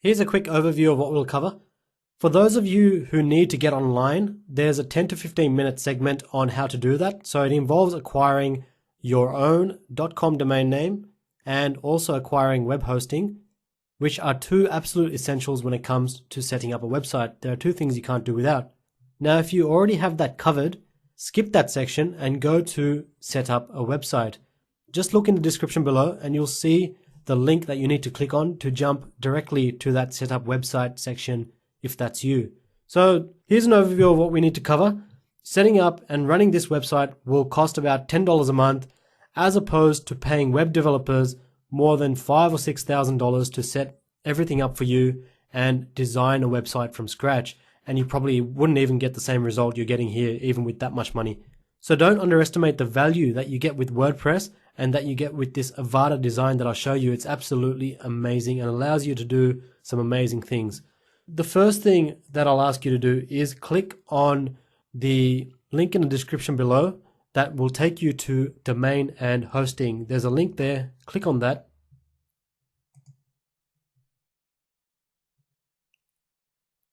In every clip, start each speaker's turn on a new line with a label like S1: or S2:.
S1: Here's a quick overview of what we'll cover. For those of you who need to get online, there's a 10 to 15 minute segment on how to do that. So it involves acquiring your own .com domain name and also acquiring web hosting, which are two absolute essentials when it comes to setting up a website. There are two things you can't do without. Now, if you already have that covered, skip that section and go to set up a website. Just look in the description below and you'll see the link that you need to click on to jump directly to that setup website section if that's you. So here's an overview of what we need to cover. Setting up and running this website will cost about $10 a month, as opposed to paying web developers more than $5,000 or $6,000 to set everything up for you and design a website from scratch. And you probably wouldn't even get the same result you're getting here even with that much money. So don't underestimate the value that you get with WordPress and that you get with this Avada design that I'll show you. It's absolutely amazing and allows you to do some amazing things. The first thing that I'll ask you to do is click on the link in the description below that will take you to domain and hosting. There's a link there. Click on that.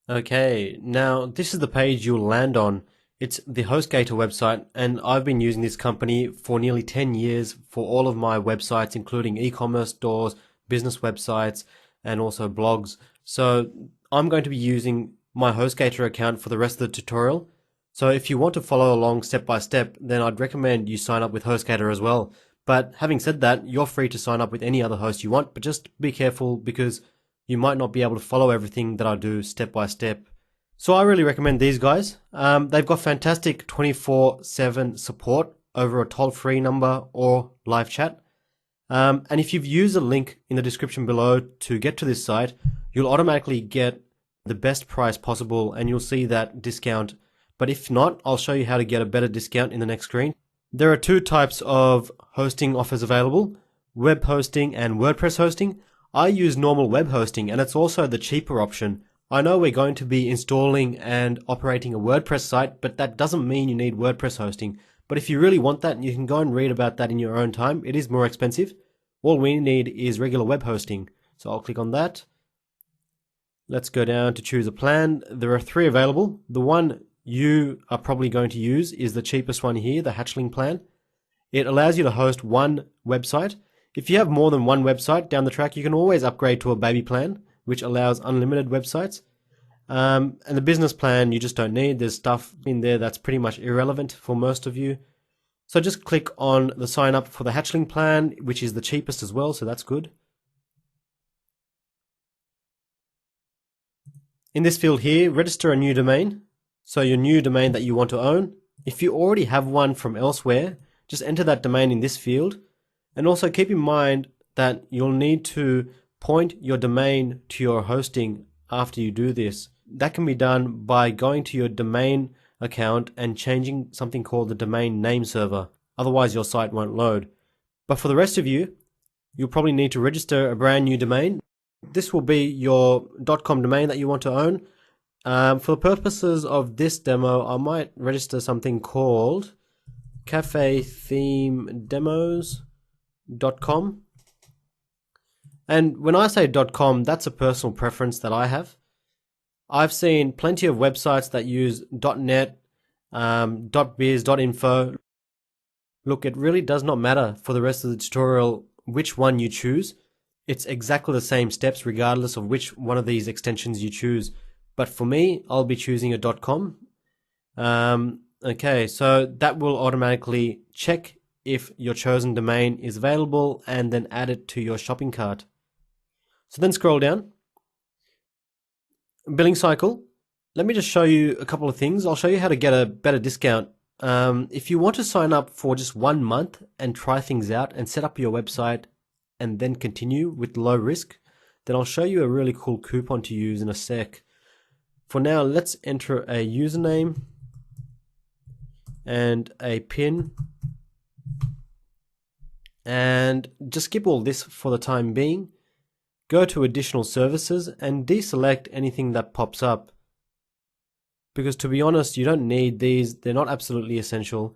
S1: Okay, now this is the page you'll land on. It's the HostGator website, and I've been using this company for nearly 10 years for all of my websites, including e-commerce stores, business websites, and also blogs. So I'm going to be using my HostGator account for the rest of the tutorial. So if you want to follow along step by step, then I'd recommend you sign up with HostGator as well. But having said that, you're free to sign up with any other host you want, but just be careful because you might not be able to follow everything that I do step by step. So I really recommend these guys. They've got fantastic 24/7 support over a toll-free number or live chat. And if you've used a link in the description below to get to this site, you'll automatically get the best price possible and you'll see that discount. But if not, I'll show you how to get a better discount in the next screen. There are two types of hosting offers available: web hosting and WordPress hosting. I use normal web hosting and it's also the cheaper option. I know we're going to be installing and operating a WordPress site, but that doesn't mean you need WordPress hosting. But if you really want that, you can go and read about that in your own time. It is more expensive. All we need is regular web hosting. So I'll click on that. Let's go down to choose a plan. There are three available. The one you are probably going to use is the cheapest one here, the Hatchling plan. It allows you to host one website. If you have more than one website down the track, you can always upgrade to a baby plan, which allows unlimited websites. And the business plan you just don't need. There's stuff in there that's pretty much irrelevant for most of you. So just click on the sign up for the Hatchling plan, which is the cheapest as well, so that's good. In this field here, register a new domain. So your new domain that you want to own. If you already have one from elsewhere, just enter that domain in this field. And also keep in mind that you'll need to point your domain to your hosting after you do this. That can be done by going to your domain account and changing something called the domain name server. Otherwise your site won't load. But for the rest of you, you'll probably need to register a brand new domain. This will be your .com domain that you want to own. For the purposes of this demo, I might register something called cafethemedemos.com. And when I say .com, that's a personal preference that I have. I've seen plenty of websites that use .net, .biz, .info. Look, it really does not matter for the rest of the tutorial which one you choose. It's exactly the same steps regardless of which one of these extensions you choose. But for me, I'll be choosing a .com. Okay, so that will automatically check if your chosen domain is available and then add it to your shopping cart. So then scroll down. Billing cycle. Let me just show you a couple of things. I'll show you how to get a better discount. If you want to sign up for just 1 month and try things out and set up your website and then continue with low risk, then I'll show you a really cool coupon to use in a sec. For now, let's enter a username and a PIN and just skip all this for the time being. Go to additional services and deselect anything that pops up, because to be honest, you don't need these. They're not absolutely essential.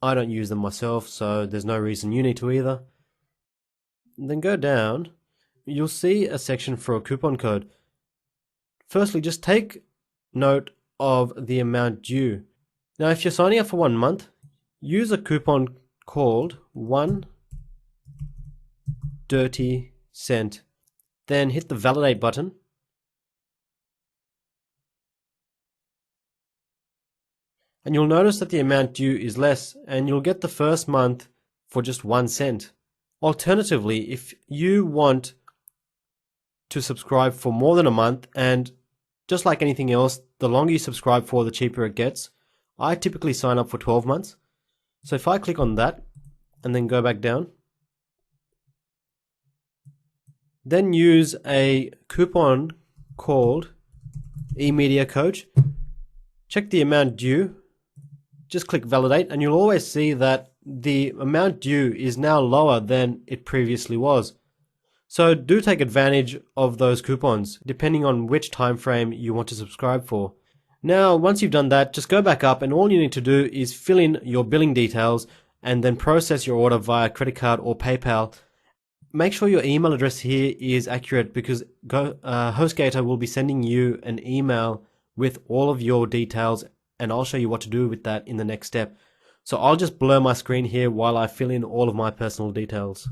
S1: I don't use them myself, so there's no reason you need to either. And then go down, you'll see a section for a coupon code. Firstly, just take note of the amount due. Now, if you're signing up for 1 month, use a coupon called 1 dirty cent. Then hit the validate button. And you'll notice that the amount due is less, and you'll get the first month for just 1 cent. Alternatively, if you want to subscribe for more than a month, and just like anything else, the longer you subscribe for, the cheaper it gets. I typically sign up for 12 months. So if I click on that and then go back down, then use a coupon called eMedia Coach. Check the amount due. Just click validate, and you'll always see that the amount due is now lower than it previously was. So do take advantage of those coupons, depending on which time frame you want to subscribe for. Now, once you've done that, just go back up, and all you need to do is fill in your billing details and then process your order via credit card or PayPal. Make sure your email address here is accurate, because HostGator will be sending you an email with all of your details, and I'll show you what to do with that in the next step. So I'll just blur my screen here while I fill in all of my personal details.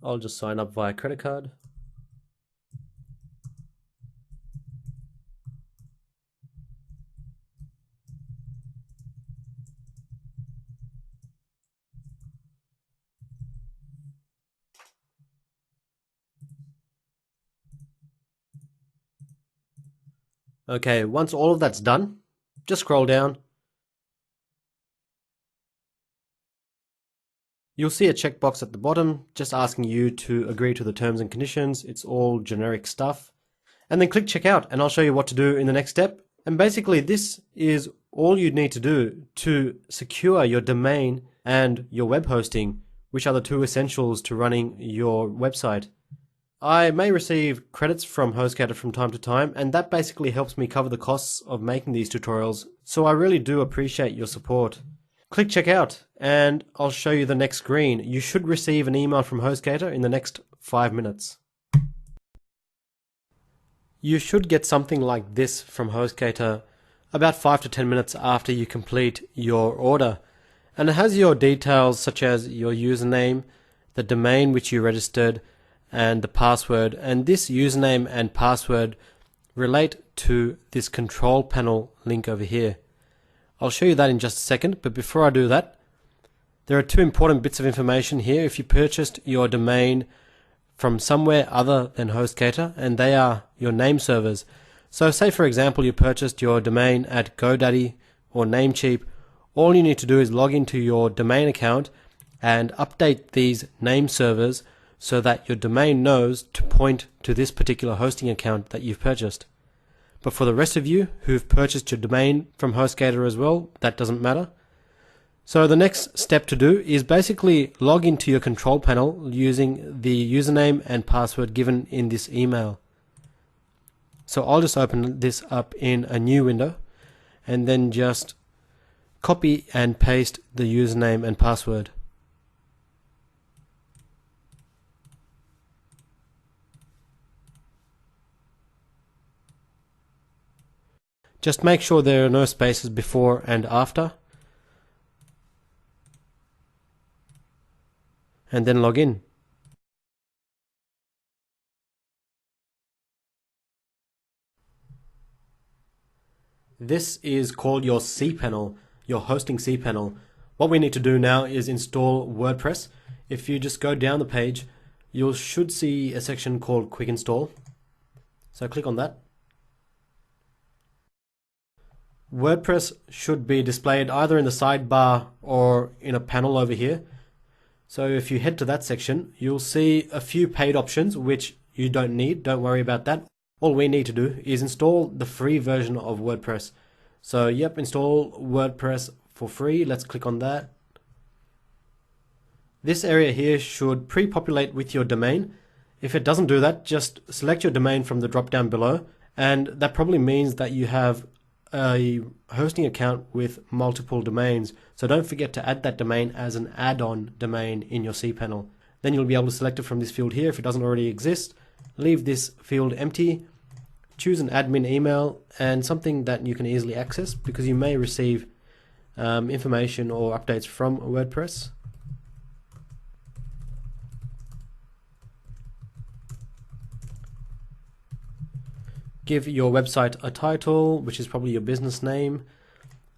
S1: I'll just sign up via credit card. Okay, once all of that's done, just scroll down. You'll see a checkbox at the bottom just asking you to agree to the terms and conditions. It's all generic stuff. And then click checkout, and I'll show you what to do in the next step. And basically this is all you need to do to secure your domain and your web hosting, which are the two essentials to running your website. I may receive credits from HostGator from time to time, and that basically helps me cover the costs of making these tutorials, so I really do appreciate your support. Click checkout, and I'll show you the next screen. You should receive an email from HostGator in the next 5 minutes. You should get something like this from HostGator about 5 to 10 minutes after you complete your order, and it has your details such as your username, the domain which you registered, and the password. And this username and password relate to this control panel link over here. I'll show you that in just a second, but before I do that, there are two important bits of information here. If you purchased your domain from somewhere other than HostGator, and they are your name servers. So say for example you purchased your domain at GoDaddy or Namecheap, all you need to do is log into your domain account and update these name servers so that your domain knows to point to this particular hosting account that you've purchased. But for the rest of you who've purchased your domain from HostGator as well, that doesn't matter. So the next step to do is basically log into your control panel using the username and password given in this email. So I'll just open this up in a new window and then just copy and paste the username and password. Just make sure there are no spaces before and after, and then log in. This is called your cPanel, your hosting cPanel. What we need to do now is install WordPress. If you just go down the page, you should see a section called Quick Install. So click on that. WordPress should be displayed either in the sidebar or in a panel over here. So if you head to that section, you'll see a few paid options which you don't need. Don't worry about that. All we need to do is install the free version of WordPress. So yep, install WordPress for free. Let's click on that. This area here should pre-populate with your domain. If it doesn't do that, just select your domain from the drop down below, and that probably means that you have a hosting account with multiple domains. So don't forget to add that domain as an add-on domain in your cPanel. Then you'll be able to select it from this field here if it doesn't already exist. Leave this field empty. Choose an admin email and something that you can easily access, because you may receive information or updates from WordPress. Give your website a title, which is probably your business name.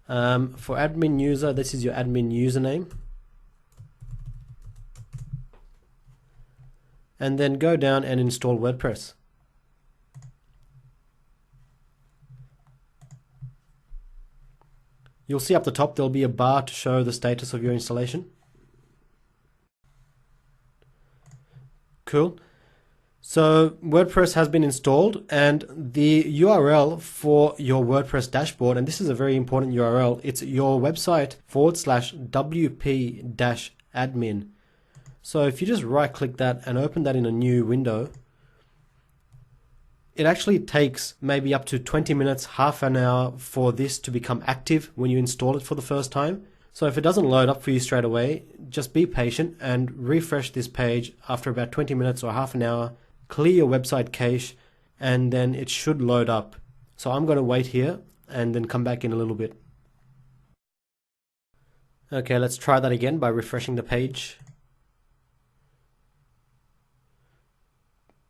S1: For admin user, this is your admin username. And then go down and install WordPress. You'll see up the top there'll be a bar to show the status of your installation. Cool. So WordPress has been installed, and the URL for your WordPress dashboard, and this is a very important URL, it's your website /wp-admin. So if you just right click that and open that in a new window, it actually takes maybe up to 20 minutes, half an hour for this to become active when you install it for the first time. So if it doesn't load up for you straight away, just be patient and refresh this page after about 20 minutes or half an hour. Clear your website cache, and then it should load up. So I'm going to wait here and then come back in a little bit. Okay, let's try that again by refreshing the page.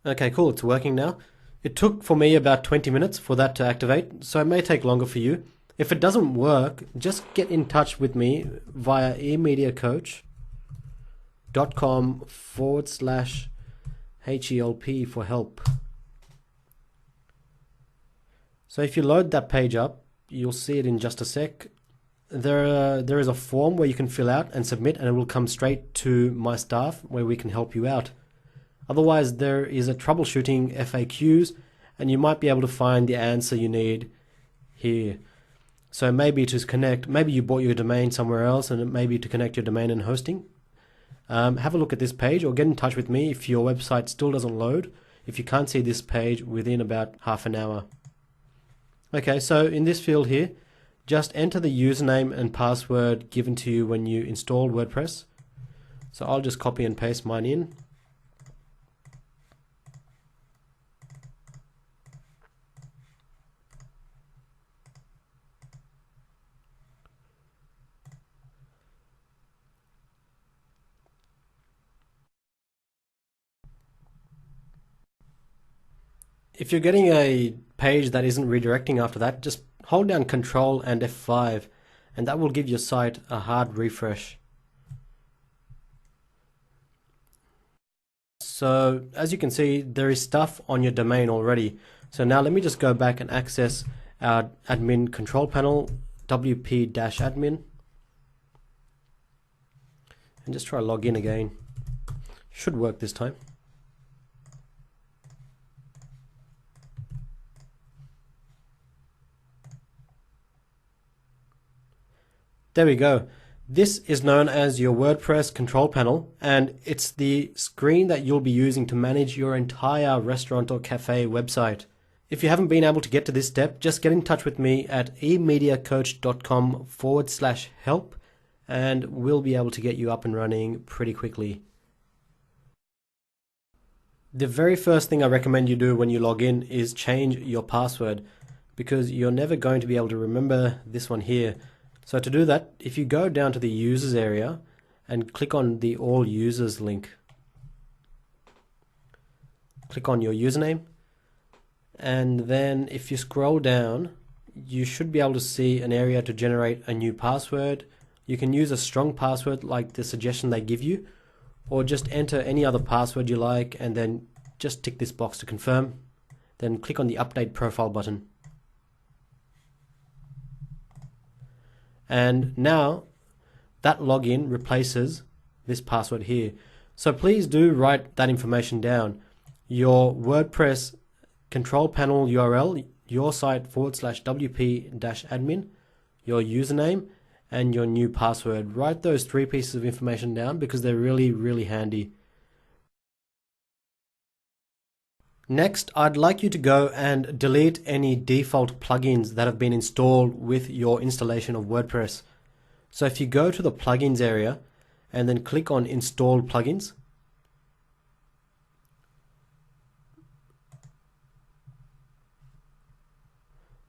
S1: Okay, cool, it's working now. It took for me about 20 minutes for that to activate, so it may take longer for you. If it doesn't work, just get in touch with me via emediacoach.com/HELP for help. So if you load that page up, you'll see it in just a sec. There is a form where you can fill out and submit, and it will come straight to my staff where we can help you out. Otherwise, there is a troubleshooting FAQs, and you might be able to find the answer you need here. So maybe to connect, maybe you bought your domain somewhere else, and it may be to connect your domain and hosting. Have a look at this page, or get in touch with me if your website still doesn't load, if you can't see this page within about half an hour. Okay, so in this field here, just enter the username and password given to you when you installed WordPress. So I'll just copy and paste mine in. If you're getting a page that isn't redirecting after that, just hold down Control and F5, and that will give your site a hard refresh. So as you can see, there is stuff on your domain already. So now let me just go back and access our admin control panel, WP-admin, and just try log in again. Should work this time. There we go. This is known as your WordPress control panel, and it's the screen that you'll be using to manage your entire restaurant or cafe website. If you haven't been able to get to this step, just get in touch with me at emediacoach.com/help, and we'll be able to get you up and running pretty quickly. The very first thing I recommend you do when you log in is change your password, because you're never going to be able to remember this one here. So to do that, if you go down to the users area and click on the all users link, click on your username, and then if you scroll down, you should be able to see an area to generate a new password. You can use a strong password like the suggestion they give you, or just enter any other password you like and then just tick this box to confirm. Then click on the update profile button. And now that login replaces this password here. So please do write that information down. Your WordPress control panel URL, your site /wp-admin, your username, and your new password. Write those three pieces of information down because they're really, really handy. Next, I'd like you to go and delete any default plugins that have been installed with your installation of WordPress. So if you go to the plugins area and then click on install plugins,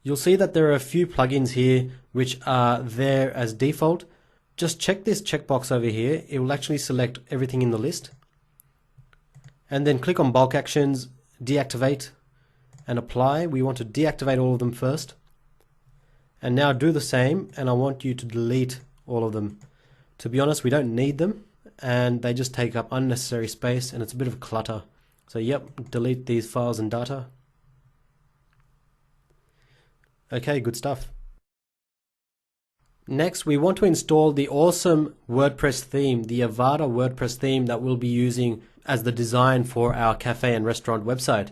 S1: you'll see that there are a few plugins here which are there as default. Just check this checkbox over here. It will actually select everything in the list. And then click on bulk actions, deactivate, and apply. We want to deactivate all of them first. And now do the same, and I want you to delete all of them. To be honest, we don't need them, and they just take up unnecessary space, and it's a bit of clutter. So yep, delete these files and data. Okay, good stuff. Next, we want to install the awesome WordPress theme, the Avada WordPress theme that we'll be using as the design for our cafe and restaurant website.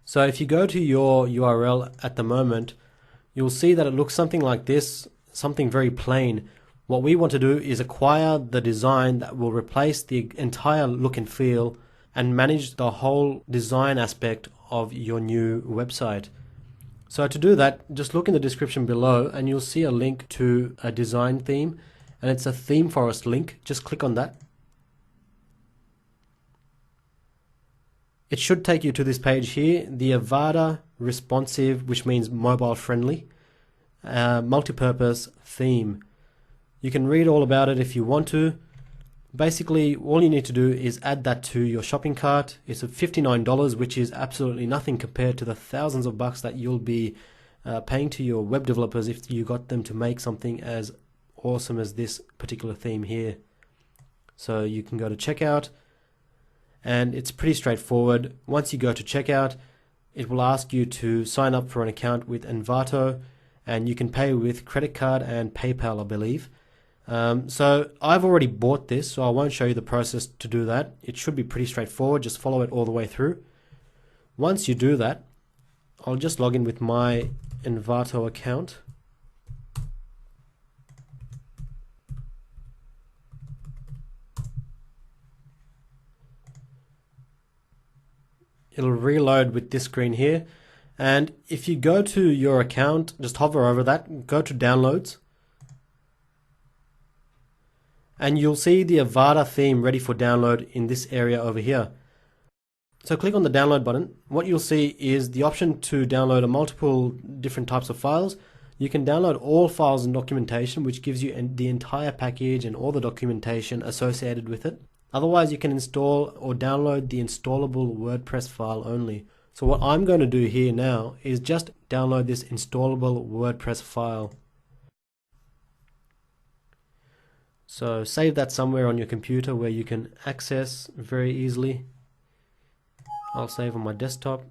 S1: So if you go to your URL at the moment, you'll see that it looks something like this, something very plain. What we want to do is acquire the design that will replace the entire look and feel and manage the whole design aspect of your new website. So to do that, just look in the description below and you'll see a link to a design theme, and it's a theme forest link. Just click on that. It should take you to this page here, the Avada responsive, which means mobile friendly, multi-purpose theme. You can read all about it if you want to. Basically, all you need to do is add that to your shopping cart. It's at $59, which is absolutely nothing compared to the thousands of bucks that you'll be paying to your web developers if you got them to make something as awesome as this particular theme here. So you can go to checkout, and it's pretty straightforward. Once you go to checkout, it will ask you to sign up for an account with Envato, and you can pay with credit card and PayPal, I believe. So I've already bought this, so I won't show you the process to do that. It should be pretty straightforward. Just follow it all the way through. Once you do that, I'll just log in with my Envato account. It'll reload with this screen here. And if you go to your account, just hover over that, go to downloads, and you'll see the Avada theme ready for download in this area over here. So click on the download button. What you'll see is the option to download a multiple different types of files. You can download all files and documentation, which gives you the entire package and all the documentation associated with it. Otherwise, you can install or download the installable WordPress file only. So what I'm going to do here now is just download this installable WordPress file. So save that somewhere on your computer where you can access very easily. I'll save on my desktop.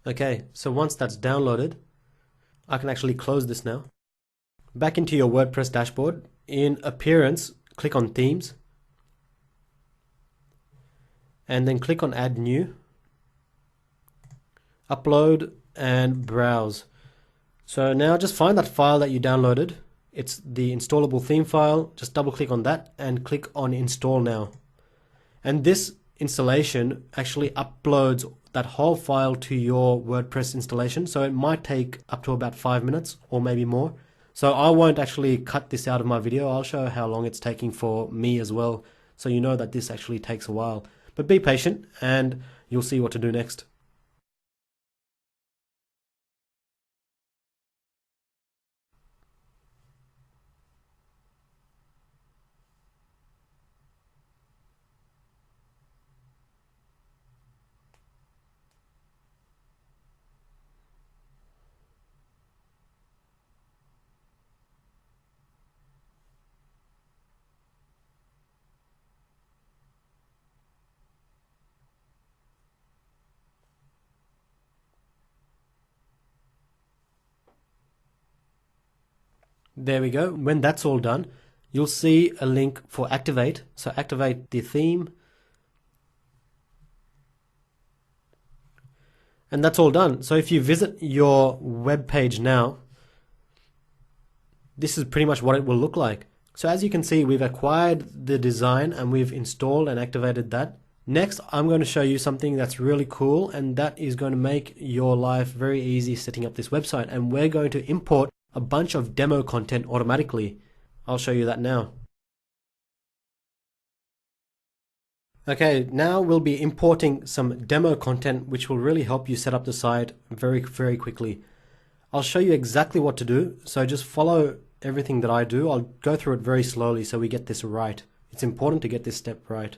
S1: Okay, so once that's downloaded, I can actually close this now. Back into your WordPress dashboard. In Appearance, click on Themes, and then click on Add New, Upload, and Browse. So now just find that file that you downloaded. It's the installable theme file. Just double click on that and click on Install Now. And this installation actually uploads that whole file to your WordPress installation. So it might take up to about 5 minutes or maybe more. So I won't actually cut this out of my video. I'll show how long it's taking for me as well. So you know that this actually takes a while. But be patient and you'll see what to do next. There we go. When that's all done, you'll see a link for activate. So activate the theme. And that's all done. So if you visit your web page now, this is pretty much what it will look like. So as you can see, we've acquired the design and we've installed and activated that. Next, I'm going to show you something that's really cool, and that is going to make your life very easy setting up this website. And we're going to import a bunch of demo content automatically. I'll show you that now. Okay, now we'll be importing some demo content which will really help you set up the site very, very quickly. I'll show you exactly what to do, so just follow everything that I do. I'll go through it very slowly so we get this right. It's important to get this step right.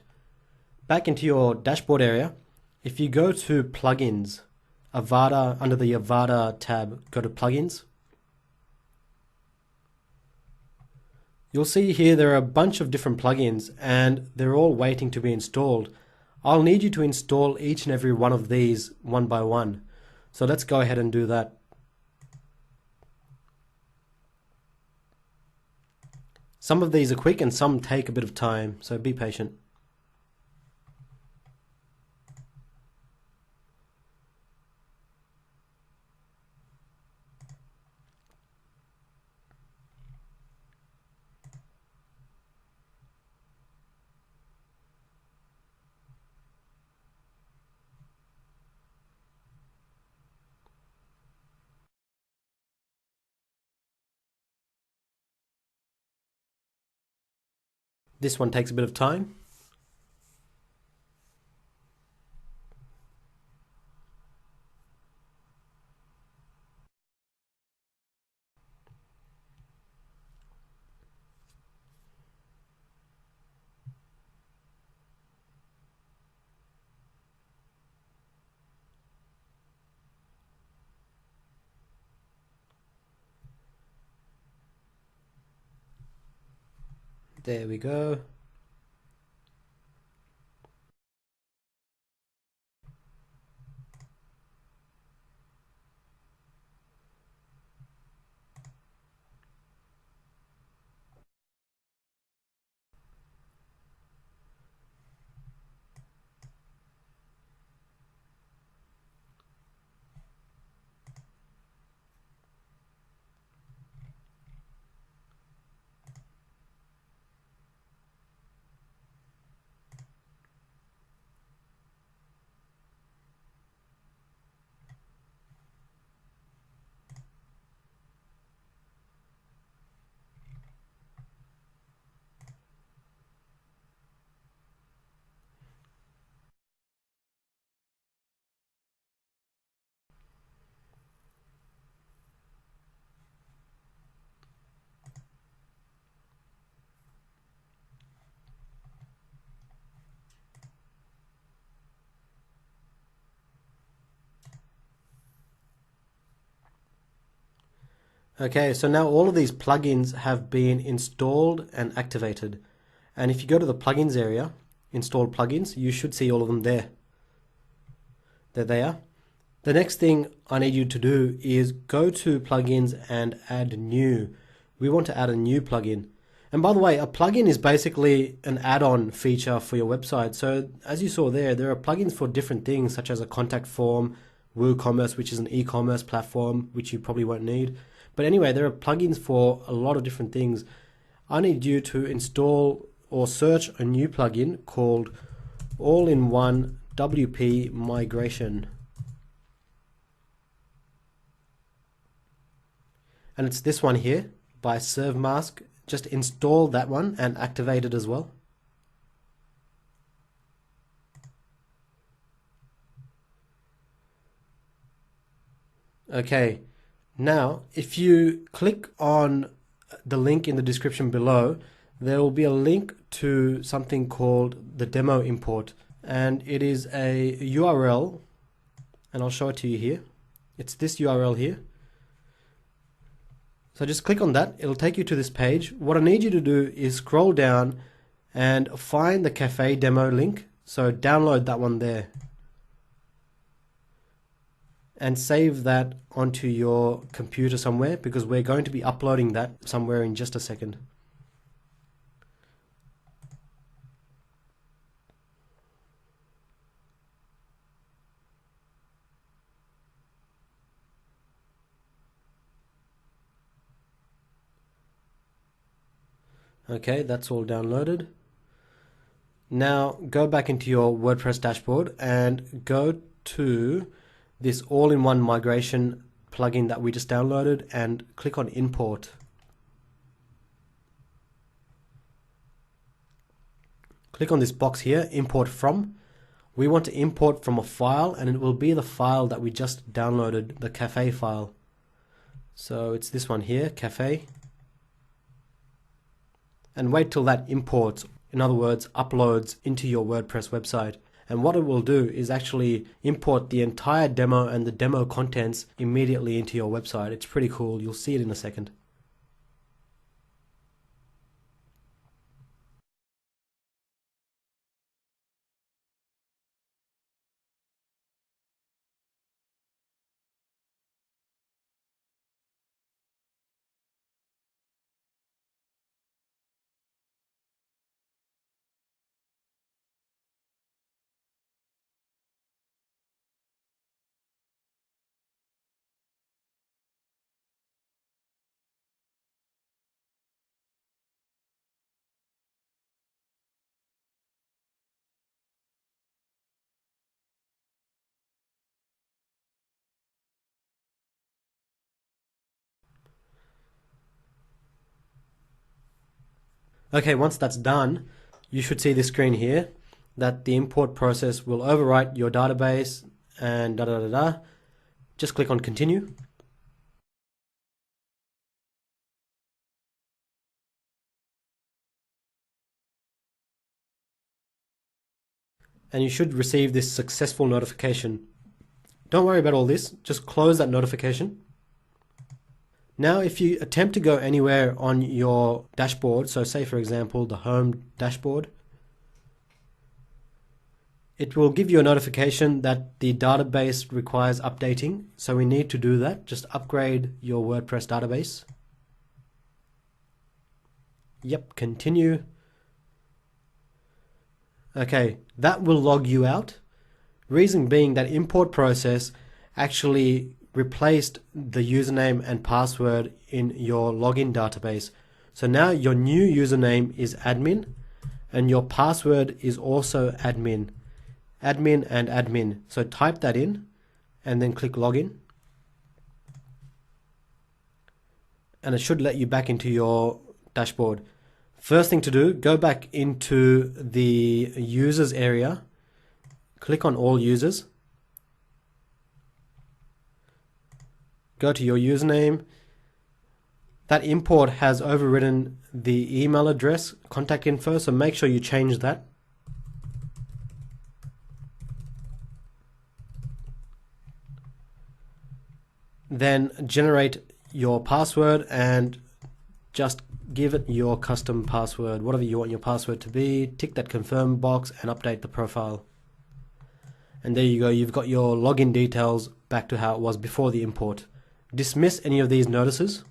S1: Back into your dashboard area, if you go to plugins, Avada, under the Avada tab, go to plugins. You'll see here there are a bunch of different plugins and they're all waiting to be installed. I'll need you to install each and every one of these one by one. So let's go ahead and do that. Some of these are quick and some take a bit of time, so be patient. This one takes a bit of time. There we go. Okay, so now all of these plugins have been installed and activated. And if you go to the plugins area, install plugins, you should see all of them there. There they are. The next thing I need you to do is go to plugins and add new. We want to add a new plugin. And by the way, a plugin is basically an add-on feature for your website. So as you saw there are plugins for different things such as a contact form, WooCommerce, which is an e-commerce platform, which you probably won't need. But anyway, there are plugins for a lot of different things. I need you to install or search a new plugin called All-in-One WP Migration. And it's this one here by ServeMask. Just install that one and activate it as well. Okay, now if you click on the link in the description below, there will be a link to something called the demo import, and it is a URL, and I'll show it to you here. It's this URL here. So just click on that, it'll take you to this page. What I need you to do is scroll down and find the cafe demo link. So download that one there. and save that onto your computer somewhere, because we're going to be uploading that somewhere in just a second. Okay, that's all downloaded. Now go back into your WordPress dashboard and go to this all-in-one migration plugin that we just downloaded and click on import. Click on this box here, import from. We want to import from a file, and it will be the file that we just downloaded, the cafe file. So it's this one here, cafe. And wait till that imports, in other words, uploads into your WordPress website. And what it will do is actually import the entire demo and the demo contents immediately into your website. It's pretty cool. You'll see it in a second. Okay, once that's done, you should see this screen here that the import process will overwrite your database and da da da da. Just click on continue. And you should receive this successful notification. Don't worry about all this, just close that notification. Now if you attempt to go anywhere on your dashboard, so say for example the home dashboard, it will give you a notification that the database requires updating. So we need to do that. Just upgrade your WordPress database. Yep, continue. Okay, that will log you out. Reason being that import process actually replaced the username and password in your login database. So now your new username is admin and your password is also admin. Admin and admin. So type that in and then click login. And it should let you back into your dashboard. First thing to do, go back into the users area, click on all users, go to your username. That import has overridden the email address, contact info, so make sure you change that. Then generate your password and just give it your custom password, whatever you want your password to be. Tick that confirm box and update the profile. And there you go, you've got your login details back to how it was before the import. Dismiss any of these notices.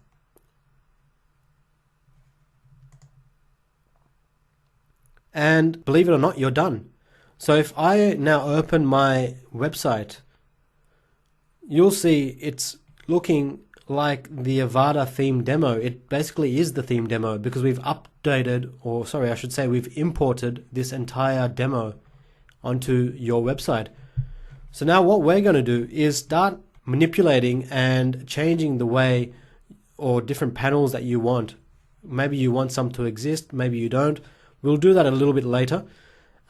S1: And believe it or not, you're done. So if I now open my website, you'll see it's looking like the Avada theme demo. It basically is the theme demo because we've updated, or sorry, I should say we've imported this entire demo onto your website. So now what we're going to do is start manipulating and changing the way or different panels that you want. Maybe you want some to exist, maybe you don't. We'll do that a little bit later.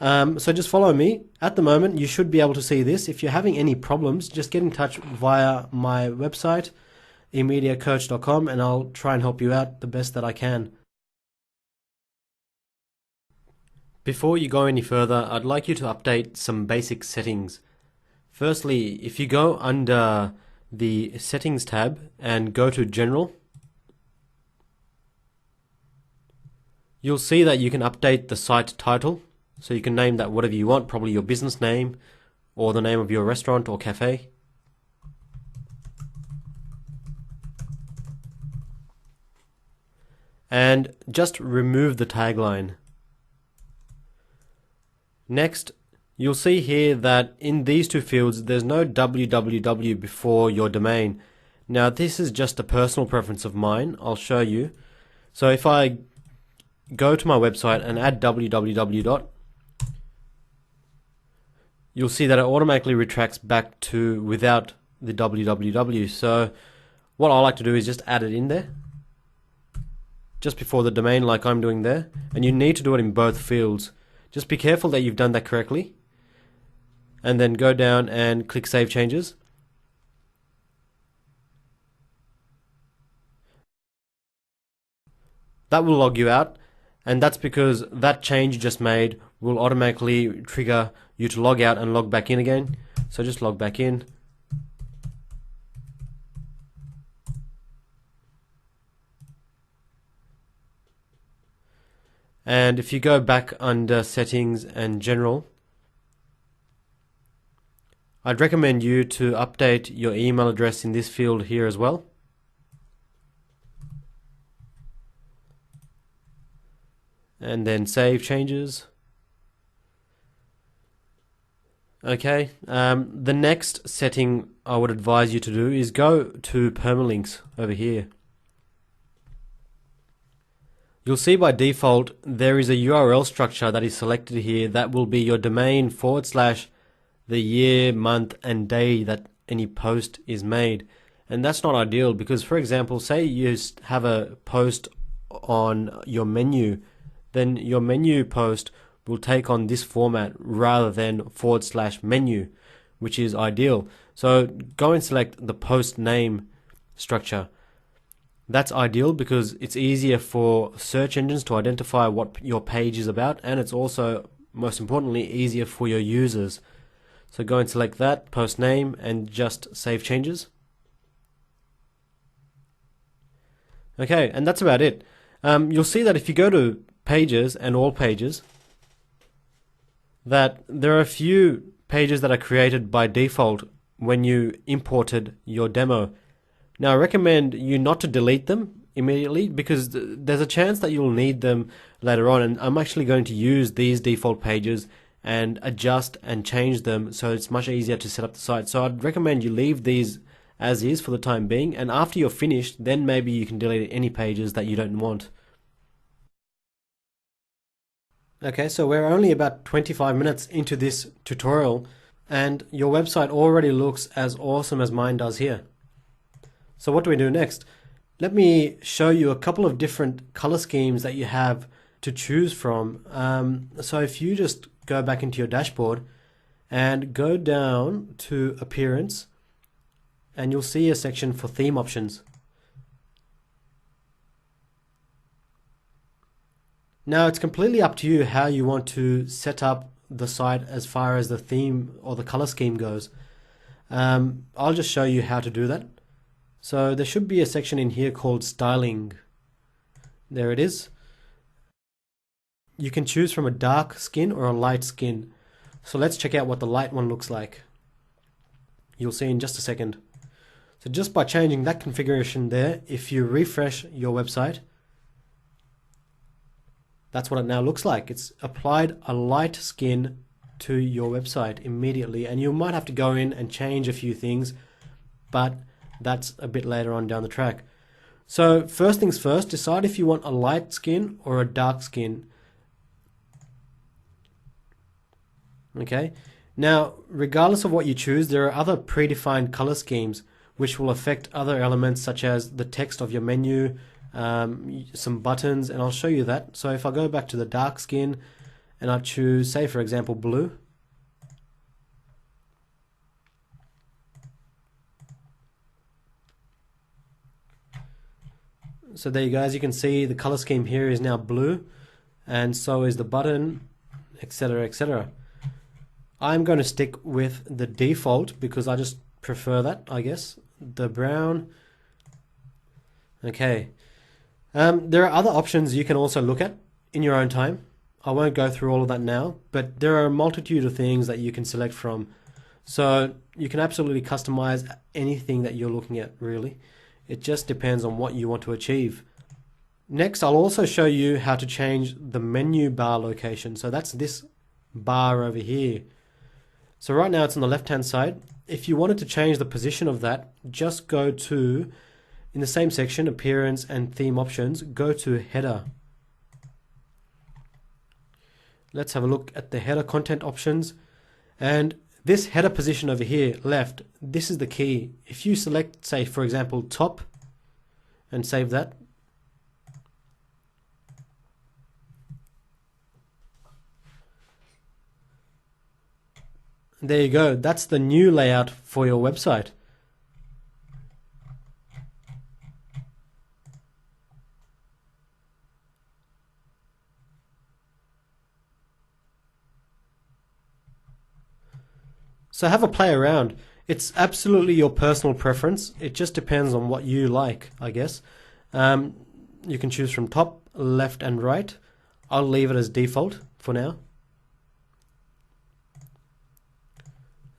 S1: So just follow me. At the moment, you should be able to see this. If you're having any problems, just get in touch via my website, emediacoach.com, and I'll try and help you out the best that I can. Before you go any further, I'd like you to update some basic settings. Firstly, if you go under the Settings tab and go to General, you'll see that you can update the site title. So you can name that whatever you want, probably your business name or the name of your restaurant or cafe. and just remove the tagline. Next, you'll see here that in these two fields there's no www before your domain. Now this is just a personal preference of mine. I'll show you. So if I go to my website and add www, you'll see that it automatically retracts back to without the www. So what I like to do is just add it in there just before the domain, like I'm doing there, and you need to do it in both fields. Just be careful that you've done that correctly, and then go down and click Save Changes. That will log you out, and that's because that change you just made will automatically trigger you to log out and log back in again. So just log back in. And if you go back under Settings and General, I'd recommend you to update your email address in this field here as well. And then Save Changes. Okay, the next setting I would advise you to do is go to permalinks over here. You'll see by default there is a URL structure that is selected here that will be your domain / the year, month and day that any post is made. And that's not ideal because, for example, say you have a post on your menu, then your menu post will take on this format rather than / menu, which is ideal. So go and select the post name structure. That's ideal because it's easier for search engines to identify what your page is about, and it's also, most importantly, easier for your users. So go and select that, post name, and just Save Changes. Okay, and that's about it. You'll see that if you go to Pages and All Pages, that there are a few pages that are created by default when you imported your demo. Now I recommend you not to delete them immediately because there's a chance that you'll need them later on, and I'm actually going to use these default pages and adjust and change them so it's much easier to set up the site. So I'd recommend you leave these as is for the time being, and after you're finished then maybe you can delete any pages that you don't want. Okay, so we're only about 25 minutes into this tutorial and your website already looks as awesome as mine does here. So what do we do next? Let me show you a couple of different color schemes that you have to choose from. So if you just go back into your dashboard and go down to Appearance, and you'll see a section for theme options. Now it's completely up to you how you want to set up the site as far as the theme or the color scheme goes. I'll just show you how to do that. So there should be a section in here called Styling. There it is. You can choose from a dark skin or a light skin. So let's check out what the light one looks like. You'll see in just a second. So just by changing that configuration there, if you refresh your website, that's what it now looks like. It's applied a light skin to your website immediately, and you might have to go in and change a few things, but that's a bit later on down the track. So first things first, decide if you want a light skin or a dark skin. Okay, now regardless of what you choose, there are other predefined color schemes which will affect other elements such as the text of your menu, some buttons, and I'll show you that. So if I go back to the dark skin and I choose, say for example, blue, so there you go. As you can see, the color scheme here is now blue, and so is the button, etc., etc. I'm going to stick with the default because I just prefer that, I guess, the brown. Okay, there are other options you can also look at in your own time. I won't go through all of that now, but there are a multitude of things that you can select from. So you can absolutely customize anything that you're looking at, really. It just depends on what you want to achieve. Next, I'll also show you how to change the menu bar location. So that's this bar over here. So right now it's on the left hand side. If you wanted to change the position of that, just go to, in the same section, appearance and theme options, go to header. Let's have a look at the header content options. And this header position over here, left, this is the key. If you select, say, for example, top, and save that, there you go. That's the new layout for your website. So have a play around. It's absolutely your personal preference. It just depends on what you like, I guess. You can choose from top, left, and right. I'll leave it as default for now.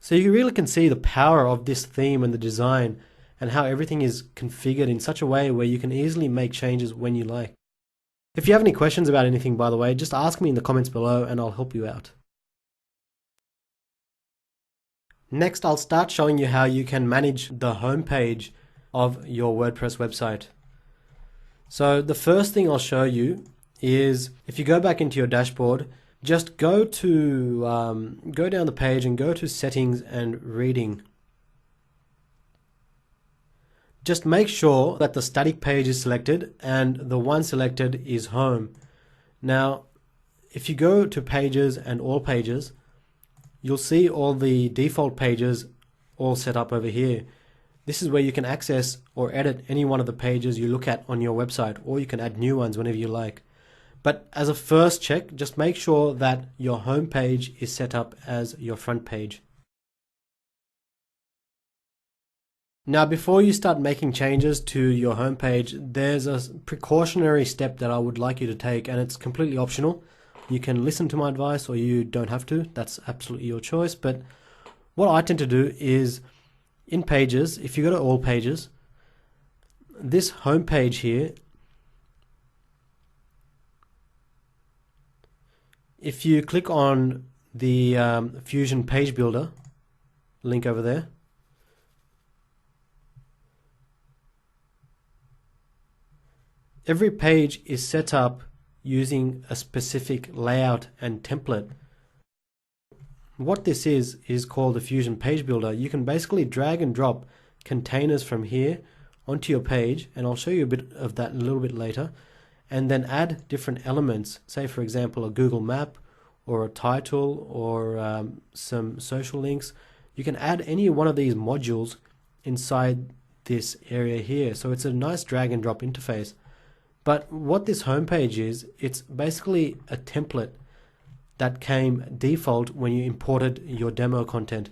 S1: So you really can see the power of this theme and the design and how everything is configured in such a way where you can easily make changes when you like. If you have any questions about anything, by the way, just ask me in the comments below and I'll help you out. Next, I'll start showing you how you can manage the homepage of your WordPress website. So the first thing I'll show you is, if you go back into your dashboard, just go down the page and go to settings and reading. Just make sure that the static page is selected and the one selected is home. Now, if you go to pages and all pages, you'll see all the default pages all set up over here. This is where you can access or edit any one of the pages you look at on your website, or you can add new ones whenever you like. But as a first check, just make sure that your home page is set up as your front page. Now, before you start making changes to your home page, there's a precautionary step that I would like you to take, and it's completely optional. You can listen to my advice or you don't have to. That's absolutely your choice. But what I tend to do is, in pages, if you go to all pages, this home page here, if you click on the Fusion Page Builder link over there, every page is set up using a specific layout and template. What this is called the Fusion Page Builder. You can basically drag and drop containers from here onto your page, and I'll show you a bit of that a little bit later, and then add different elements, say for example a Google map or a title or some social links. You can add any one of these modules inside this area here, so it's a nice drag and drop interface. But what this homepage is, it's basically a template that came default when you imported your demo content.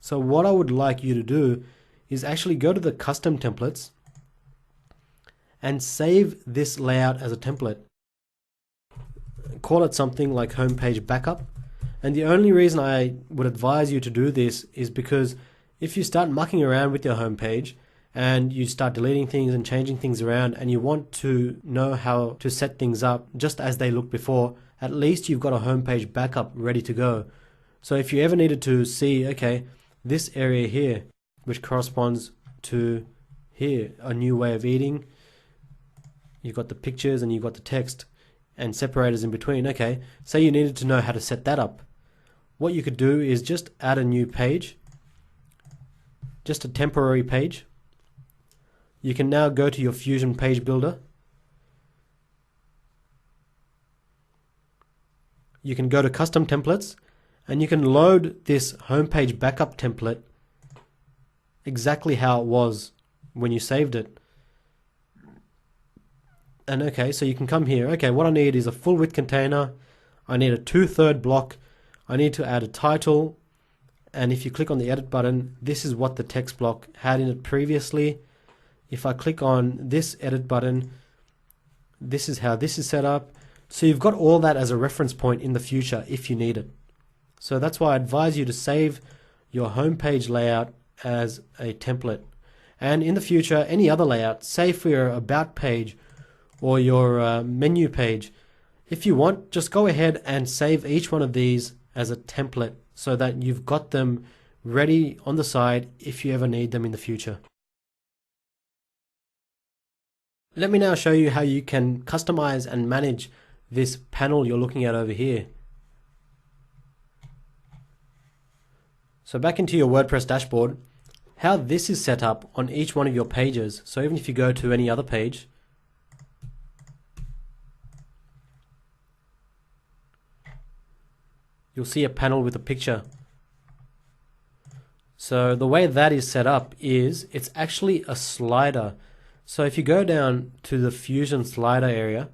S1: So what I would like you to do is actually go to the custom templates and save this layout as a template. Call it something like homepage backup. And the only reason I would advise you to do this is because if you start mucking around with your homepage and you start deleting things and changing things around, and you want to know how to set things up just as they looked before, at least you've got a homepage backup ready to go. So if you ever needed to see, okay, this area here, which corresponds to here, a new way of eating, you've got the pictures and you've got the text and separators in between. Okay, say you needed to know how to set that up. What you could do is just add a new page, just a temporary page. You can now go to your Fusion Page Builder. You can go to Custom Templates, and you can load this homepage backup template exactly how it was when you saved it. And okay, so you can come here. Okay, what I need is a full width container. I need a 2/3 block. I need to add a title. And if you click on the edit button, this is what the text block had in it previously. If I click on this edit button, this is how this is set up. So you've got all that as a reference point in the future if you need it. So that's why I advise you to save your homepage layout as a template. And in the future, any other layout, say for your about page or your menu page. If you want, just go ahead and save each one of these as a template so that you've got them ready on the side if you ever need them in the future. Let me now show you how you can customize and manage this panel you're looking at over here. So back into your WordPress dashboard, how this is set up on each one of your pages. So even if you go to any other page, you'll see a panel with a picture. So the way that is set up is it's actually a slider. So if you go down to the Fusion slider area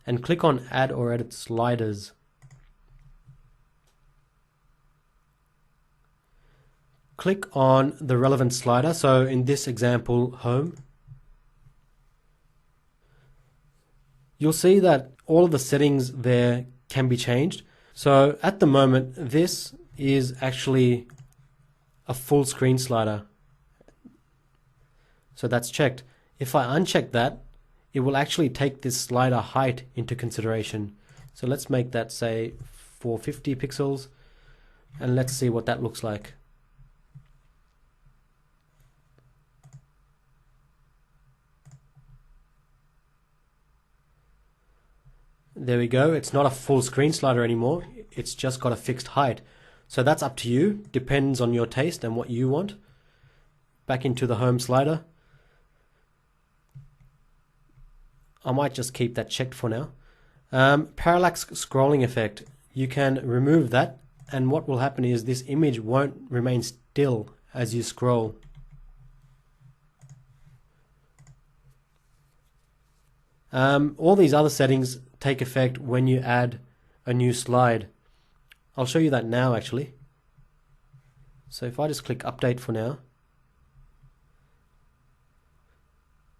S1: and click on Add or Edit Sliders, click on the relevant slider. So in this example, Home, you'll see that all of the settings there can be changed. So at the moment, this is actually a full screen slider. So that's checked. If I uncheck that, it will actually take this slider height into consideration. So let's make that say 450 pixels, and let's see what that looks like. There we go. It's not a full screen slider anymore. It's just got a fixed height. So that's up to you. Depends on your taste and what you want. Back into the home slider. I might just keep that checked for now. Parallax scrolling effect. You can remove that, and what will happen is this image won't remain still as you scroll. All these other settings take effect when you add a new slide. I'll show you that now actually. So if I just click update for now.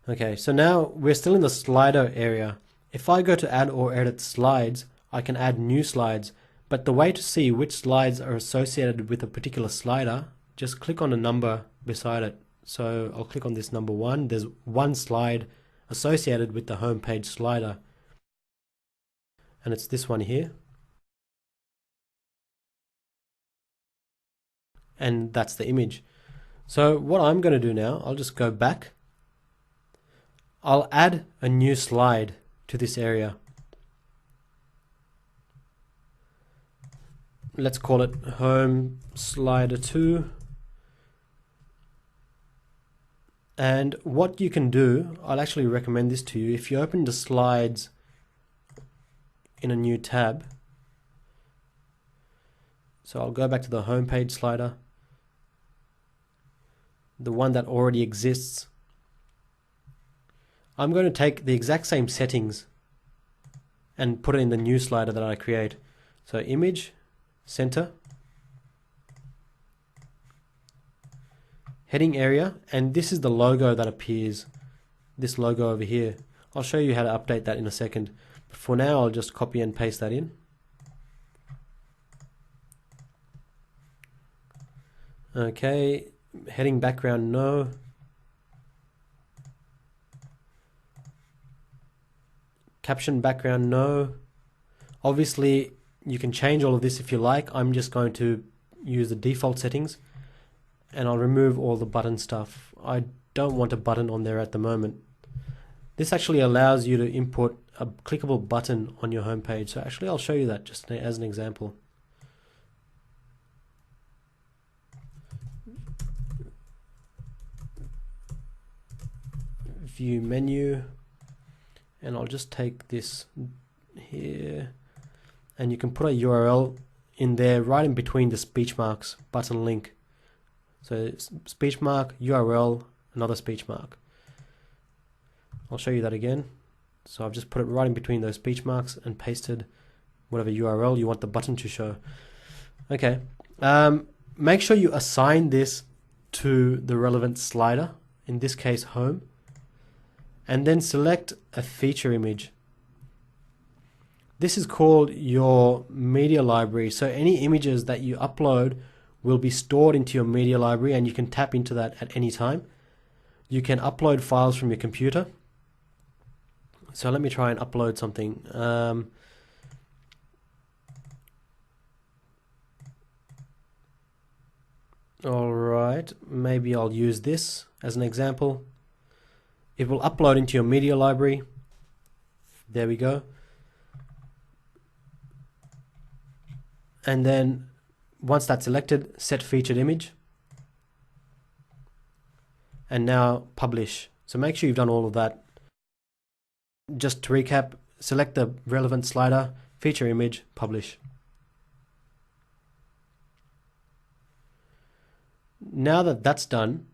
S1: Okay, so now we're still in the slider area. If I go to add or edit slides, I can add new slides, but the way to see which slides are associated with a particular slider, just click on a number beside it. So I'll click on this number 1. There's one slide associated with the home page slider, and it's this one here, and that's the image. So what I'm going to do now, I'll just go back. I'll add a new slide to this area. Let's call it Home Slider 2. And what you can do, I'll actually recommend this to you. If you open the slides in a new tab, so I'll go back to the home page slider, the one that already exists. I'm going to take the exact same settings and put it in the new slider that I create. So image, center, heading area, and this is the logo that appears, this logo over here. I'll show you how to update that in a second. But for now, I'll just copy and paste that in. Okay, heading background, no. Caption background, no. Obviously, you can change all of this if you like. I'm just going to use the default settings, and I'll remove all the button stuff. I don't want a button on there at the moment. This actually allows you to input a clickable button on your home page. So actually, I'll show you that just as an example. View menu, and I'll just take this here, and you can put a URL in there right in between the speech marks, button link. So speech mark, URL, another speech mark. I'll show you that again. So I've just put it right in between those speech marks and pasted whatever URL you want the button to show. Okay, make sure you assign this to the relevant slider, in this case home, and then select a feature image. This is called your media library. So any images that you upload will be stored into your media library, and you can tap into that at any time. You can upload files from your computer. So let me try and upload something. Alright, maybe I'll use this as an example. It will upload into your media library. There we go. And then once that's selected, set featured image. And now publish. So make sure you've done all of that. Just to recap, select the relevant slider, feature image, publish. Now that that's done,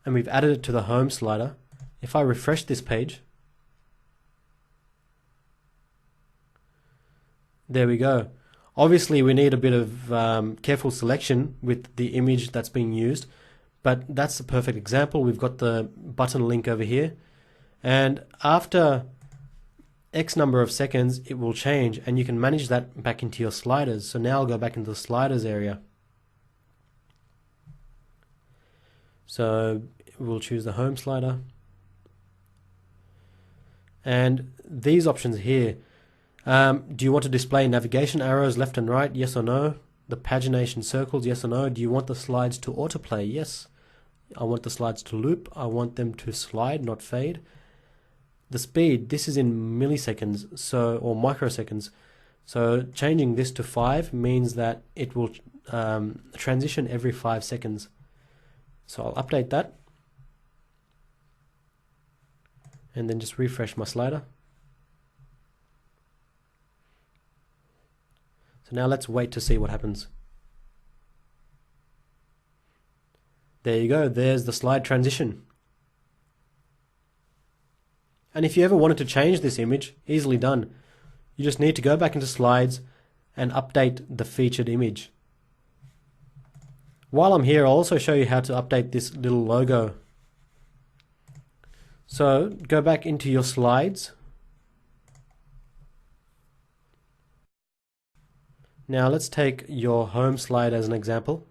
S1: and we've added it to the home slider, if I refresh this page, there we go. Obviously we need a bit of careful selection with the image that's being used, but that's the perfect example. We've got the button link over here, and after X number of seconds it will change, and you can manage that back into your sliders. So now I'll go back into the sliders area. So we'll choose the home slider, and these options here, do you want to display navigation arrows left and right, yes or no? The pagination circles, yes or no? Do you want the slides to autoplay? Yes. I want the slides to loop. I want them to slide, not fade. The speed, this is in milliseconds, so, or microseconds. So changing this to 5 means that it will transition every 5 seconds. So I'll update that, and then just refresh my slider. So now let's wait to see what happens. There you go, there's the slide transition. And if you ever wanted to change this image, easily done. You just need to go back into slides and update the featured image. While I'm here, I'll also show you how to update this little logo. So go back into your slides. Now let's take your home slide as an example.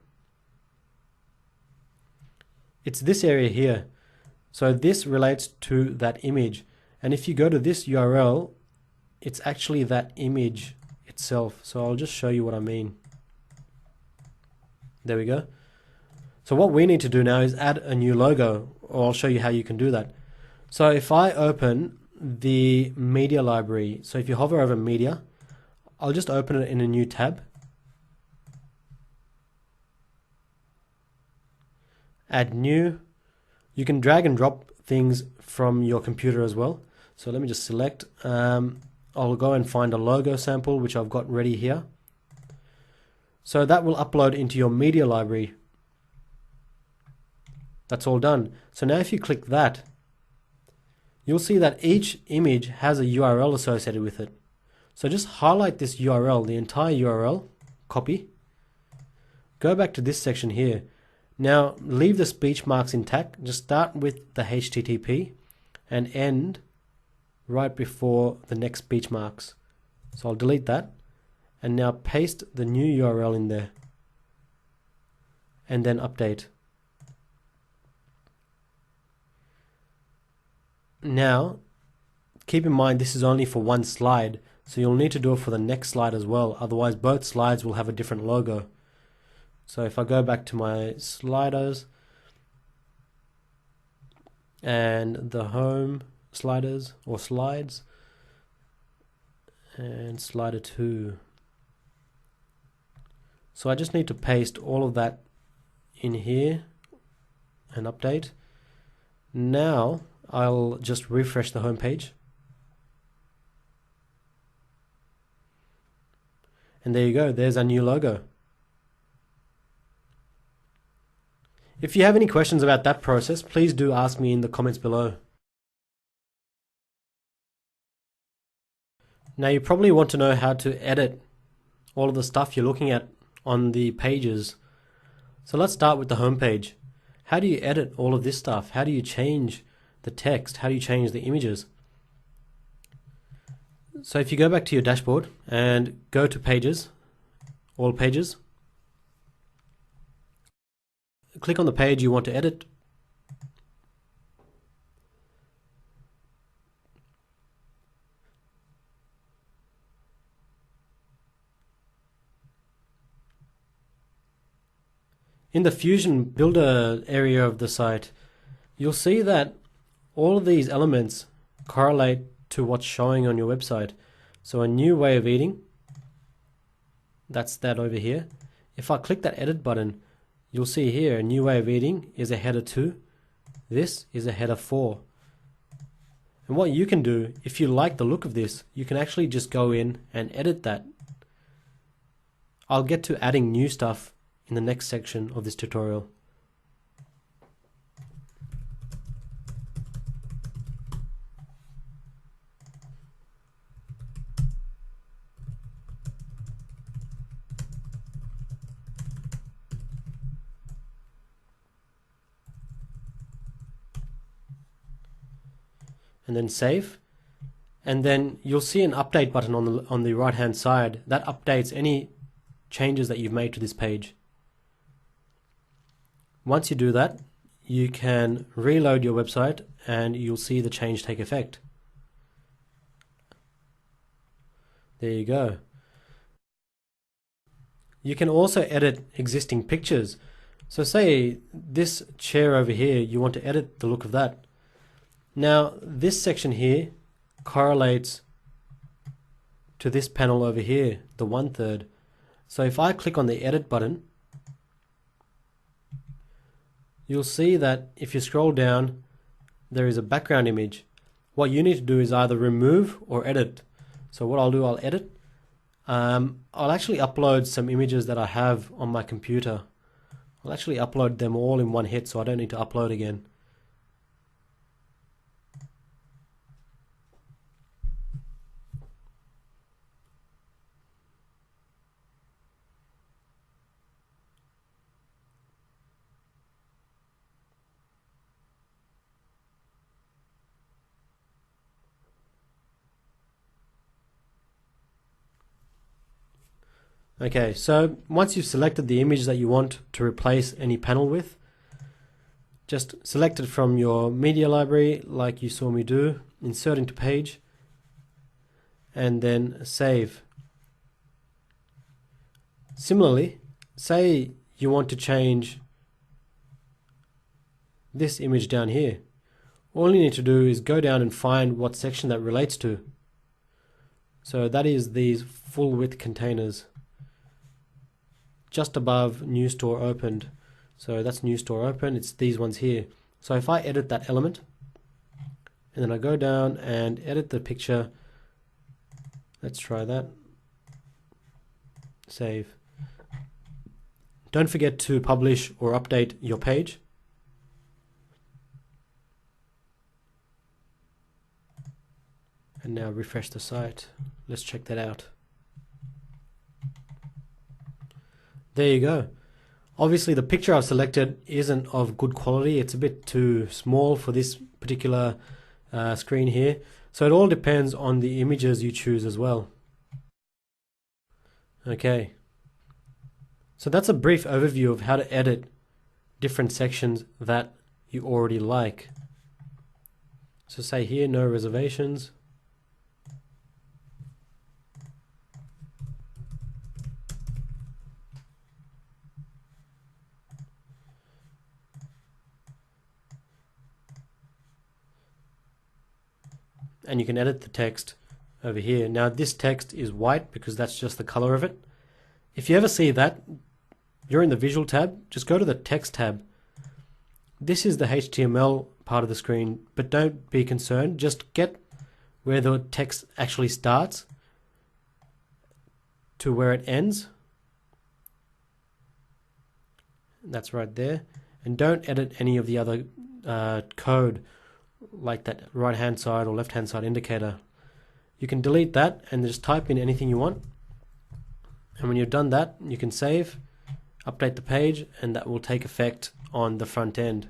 S1: It's this area here. So this relates to that image. And if you go to this URL, it's actually that image itself. So I'll just show you what I mean. There we go. So what we need to do now is add a new logo, or I'll show you how you can do that. So if I open the media library, so if you hover over media, I'll just open it in a new tab. Add new. You can drag and drop things from your computer as well. So let me just select. I'll go and find a logo sample, which I've got ready here. So that will upload into your media library. That's all done. So now if you click that, you'll see that each image has a URL associated with it. So just highlight this URL, the entire URL, copy, go back to this section here. Now leave the speech marks intact, just start with the HTTP and end right before the next speech marks. So I'll delete that, and now paste the new URL in there, and then update. Now keep in mind this is only for one slide, so you'll need to do it for the next slide as well, otherwise both slides will have a different logo. So if I go back to my sliders and the home sliders or slides and slider 2, so I just need to paste all of that in here and update. Now I'll just refresh the home page, and there you go, there's our new logo. If you have any questions about that process, please do ask me in the comments below. Now you probably want to know how to edit all of the stuff you're looking at on the pages. So let's start with the home page. How do you edit all of this stuff? How do you change the text? How do you change the images? So if you go back to your dashboard and go to pages, all pages, click on the page you want to edit. In the Fusion Builder area of the site, you'll see that all of these elements correlate to what's showing on your website. So a new way of eating, that's that over here. If I click that edit button, you'll see here a new way of eating is a header 2. This is a header 4. And what you can do, if you like the look of this, you can actually just go in and edit that. I'll get to adding new stuff in the next section of this tutorial. And then save, and then you'll see an update button on the right hand side that updates any changes that you've made to this page. Once you do that, you can reload your website and you'll see the change take effect. There you go. You can also edit existing pictures. So say this chair over here, you want to edit the look of that. Now this section here correlates to this panel over here, the 1/3. So if I click on the edit button, you'll see that if you scroll down, there is a background image. What you need to do is either remove or edit. So what I'll do, I'll edit. I'll actually upload some images that I have on my computer. I'll actually upload them all in one hit so I don't need to upload again. Okay, so once you've selected the image that you want to replace any panel with, just select it from your media library like you saw me do, insert into page, and then save. Similarly, say you want to change this image down here. All you need to do is go down and find what section that relates to. So that is these full width containers, just above new store opened. So that's new store open, it's these ones here. So if I edit that element and then I go down and edit the picture, let's try that, save. Don't forget to publish or update your page. And now refresh the site. Let's check that out. There you go. Obviously the picture I've selected isn't of good quality. It's a bit too small for this particular screen here. So it all depends on the images you choose as well. Okay. So that's a brief overview of how to edit different sections that you already like. So say here, no reservations. And you can edit the text over here. Now this text is white because that's just the color of it. If you ever see that, you're in the visual tab, just go to the text tab. This is the HTML part of the screen, but don't be concerned, just get where the text actually starts to where it ends. That's right there. And don't edit any of the other code, like that right hand side or left hand side indicator. You can delete that and just type in anything you want, and when you've done that you can save, update the page, and that will take effect on the front end.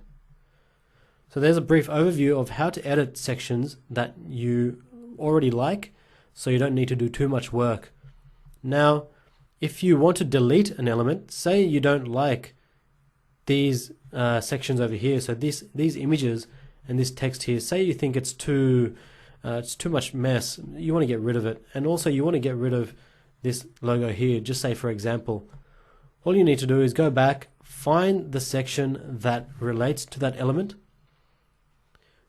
S1: So there's a brief overview of how to edit sections that you already like, so you don't need to do too much work. Now if you want to delete an element, say you don't like these sections over here, so these images and this text here, say you think it's too much mess, you want to get rid of it, and also you want to get rid of this logo here. Just say, for example, all you need to do is go back, find the section that relates to that element.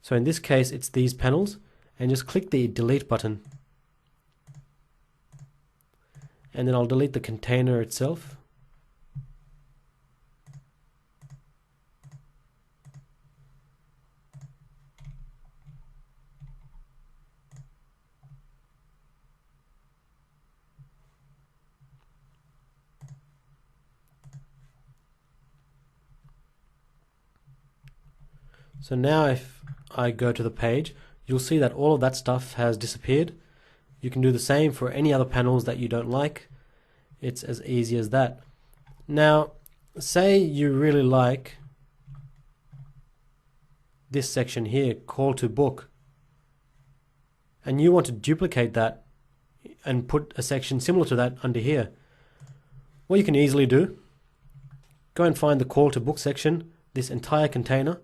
S1: So in this case, it's these panels, and just click the delete button. And then I'll delete the container itself. So now if I go to the page, you'll see that all of that stuff has disappeared. You can do the same for any other panels that you don't like. It's as easy as that. Now, say you really like this section here, call to book, and you want to duplicate that and put a section similar to that under here. What you can easily do, go and find the call to book section, this entire container,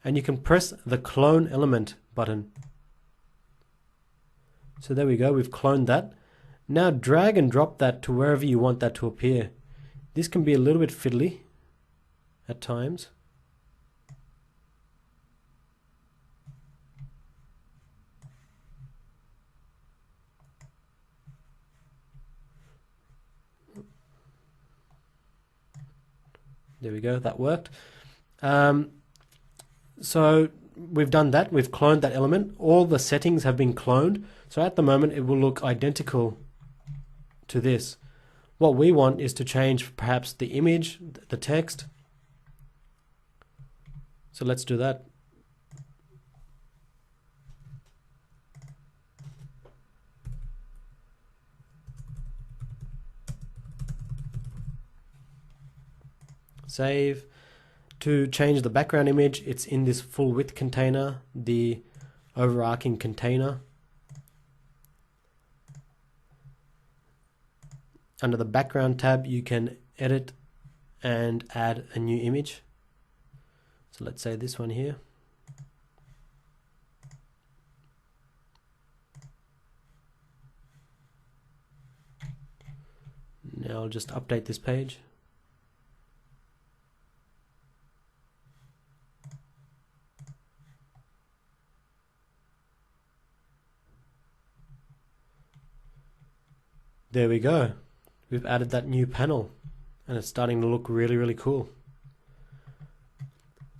S1: and you can press the clone element button. So there we go, we've cloned that. Now drag and drop that to wherever you want that to appear. This can be a little bit fiddly at times. There we go, that worked. So we've done that, we've cloned that element. All the settings have been cloned. So at the moment it will look identical to this. What we want is to change perhaps the image, the text. So let's do that. Save. To change the background image, it's in this full width container, the overarching container. Under the background tab, you can edit and add a new image. So let's say this one here. Now I'll just update this page. There we go. We've added that new panel and it's starting to look really, really cool.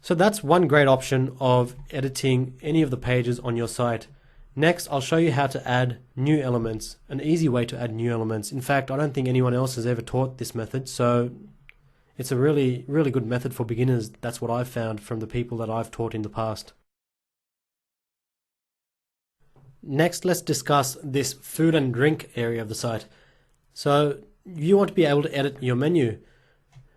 S1: So that's one great option of editing any of the pages on your site. Next, I'll show you how to add new elements, an easy way to add new elements. In fact, I don't think anyone else has ever taught this method, so it's a really, really good method for beginners. That's what I've found from the people that I've taught in the past. Next, let's discuss this food and drink area of the site. So you want to be able to edit your menu.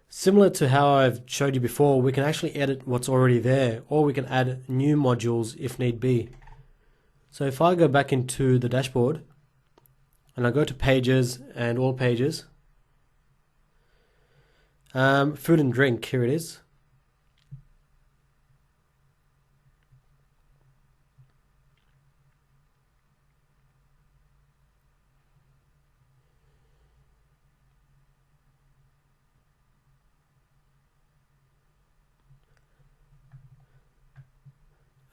S1: Similar to how I've showed you before, we can actually edit what's already there, or we can add new modules if need be. So if I go back into the dashboard and I go to pages and all pages, food and drink, here it is.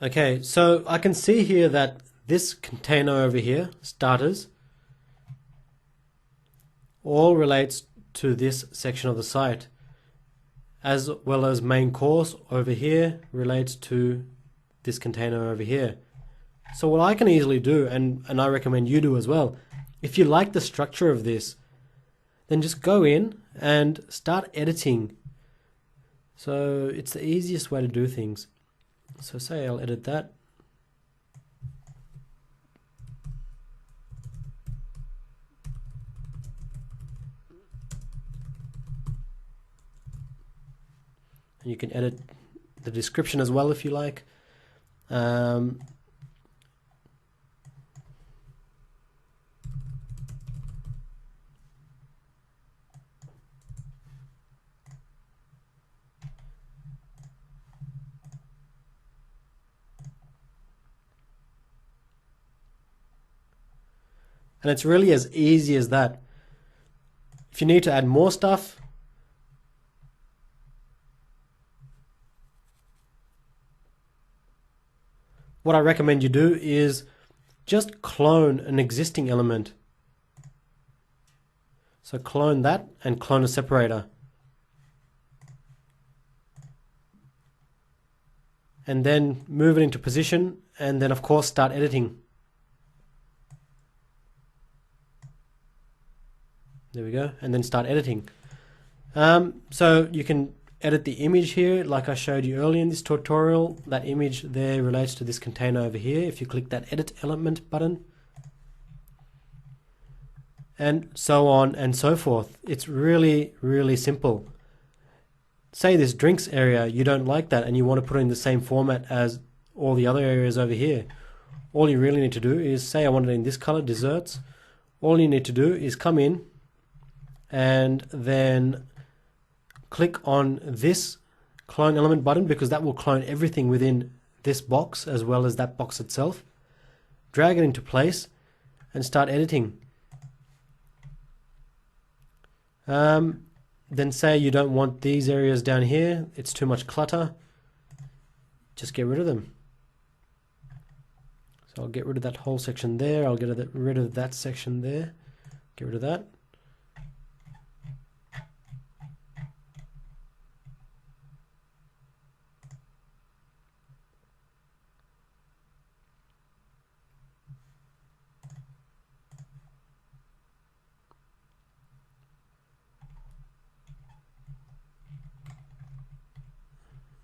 S1: Okay, so I can see here that this container over here, starters, all relates to this section of the site, as well as main course over here relates to this container over here. So what I can easily do, and I recommend you do as well, if you like the structure of this, then just go in and start editing. So it's the easiest way to do things. So say I'll edit that. And you can edit the description as well if you like. And it's really as easy as that. If you need to add more stuff, what I recommend you do is just clone an existing element. So clone that and clone a separator. And then move it into position, and then of course start editing. There we go, and then start editing. So you can edit the image here like I showed you earlier in this tutorial. That image there relates to this container over here. If you click that edit element button, and so on and so forth. It's really, really simple. Say this drinks area, you don't like that and you want to put it in the same format as all the other areas over here. All you really need to do is say I want it in this color, desserts. All you need to do is come in and then click on this clone element button, because that will clone everything within this box as well as that box itself. Drag it into place and start editing. Then say you don't want these areas down here, it's too much clutter, just get rid of them. So I'll get rid of that whole section there, I'll get rid of that section there, get rid of that.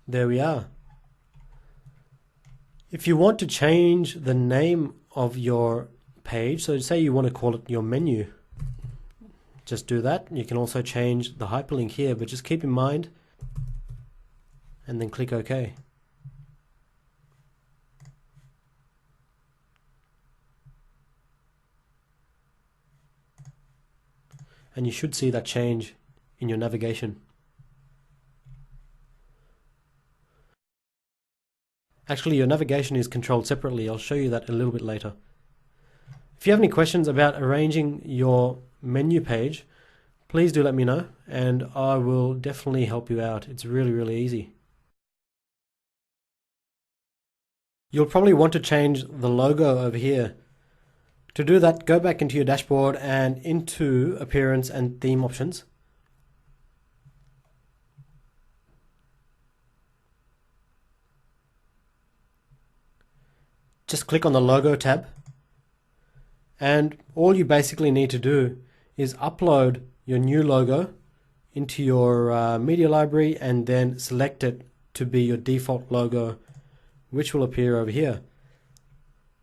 S1: There we are. If you want to change the name of your page, so say you want to call it your menu, just do that. You can also change the hyperlink here, but just keep in mind and then click OK. And you should see that change in your navigation. Actually, your navigation is controlled separately. I'll show you that a little bit later. If you have any questions about arranging your menu page, please do let me know and I will definitely help you out. It's really, really easy. You'll probably want to change the logo over here. To do that, go back into your dashboard and into Appearance and Theme Options. Just click on the logo tab, and all you basically need to do is upload your new logo into your media library and then select it to be your default logo, which will appear over here.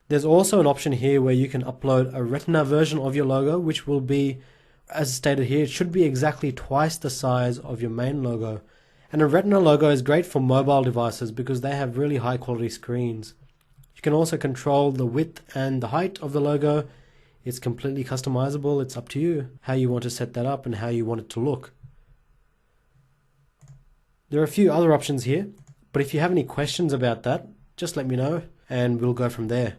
S1: There's also an option here where you can upload a Retina version of your logo, which will be, as stated here, it should be exactly twice the size of your main logo. And a Retina logo is great for mobile devices because they have really high quality screens. You can also control the width and the height of the logo. It's completely customizable. It's up to you how you want to set that up and how you want it to look. There are a few other options here, but if you have any questions about that, just let me know and we'll go from there.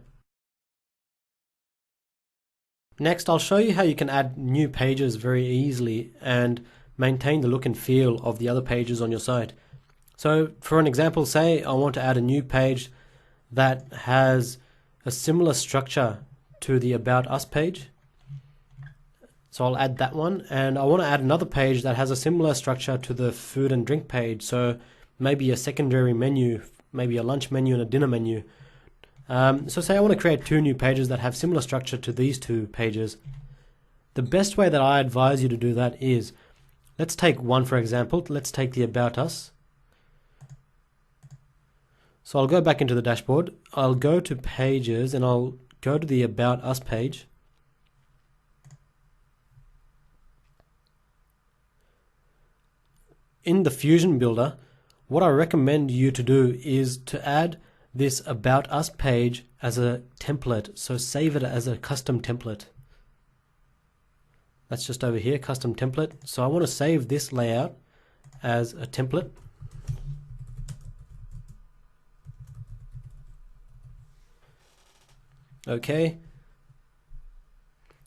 S1: Next, I'll show you how you can add new pages very easily and maintain the look and feel of the other pages on your site. So for an example, say I want to add a new page that has a similar structure to the About Us page. So I'll add that one, and I want to add another page that has a similar structure to the food and drink page. So maybe a secondary menu, maybe a lunch menu and a dinner menu. So say I want to create two new pages that have similar structure to these two pages. The best way that I advise you to do that is, let's take one for example, let's take the About Us. So I'll go back into the dashboard, I'll go to pages and I'll go to the About Us page. In the Fusion Builder, what I recommend you to do is to add this About Us page as a template. So save it as a custom template. That's just over here, custom template. So I want to save this layout as a template. Okay,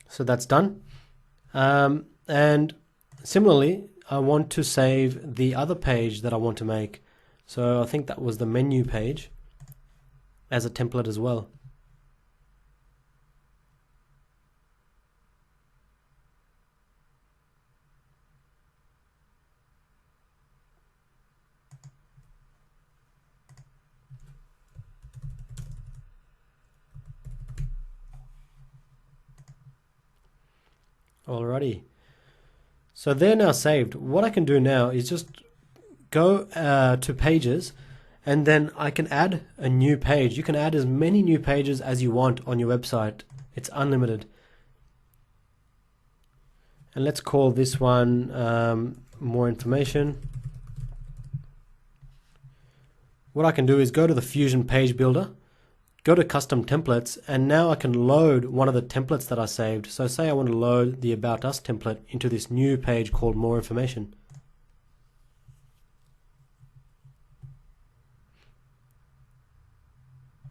S1: so that's done. And similarly, I want to save the other page that I want to make. So I think that was the menu page. as a template as well. Alrighty, so they're now saved. What I can do now is just go to pages, and then I can add a new page. You can add as many new pages as you want on your website. It's unlimited. And let's call this one more information. What I can do is go to the Fusion page builder, go to custom templates, and now I can load one of the templates that I saved. So say I want to load the About Us template into this new page called More Information.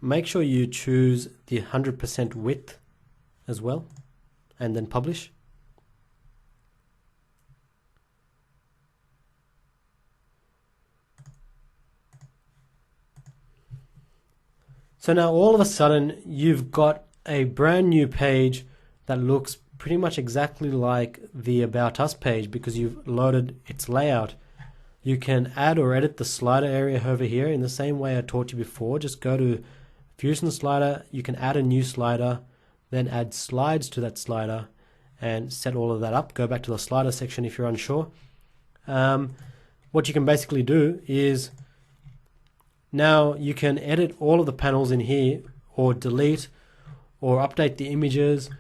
S1: Make sure you choose the 100% width as well, and then publish. So now all of a sudden you've got a brand new page that looks pretty much exactly like the About Us page because you've loaded its layout. You can add or edit the slider area over here in the same way I taught you before. Just go to Fusion Slider, you can add a new slider, then add slides to that slider and set all of that up. Go back to the slider section if you're unsure. What you can basically do is now you can edit all of the panels in here, or delete or update the images,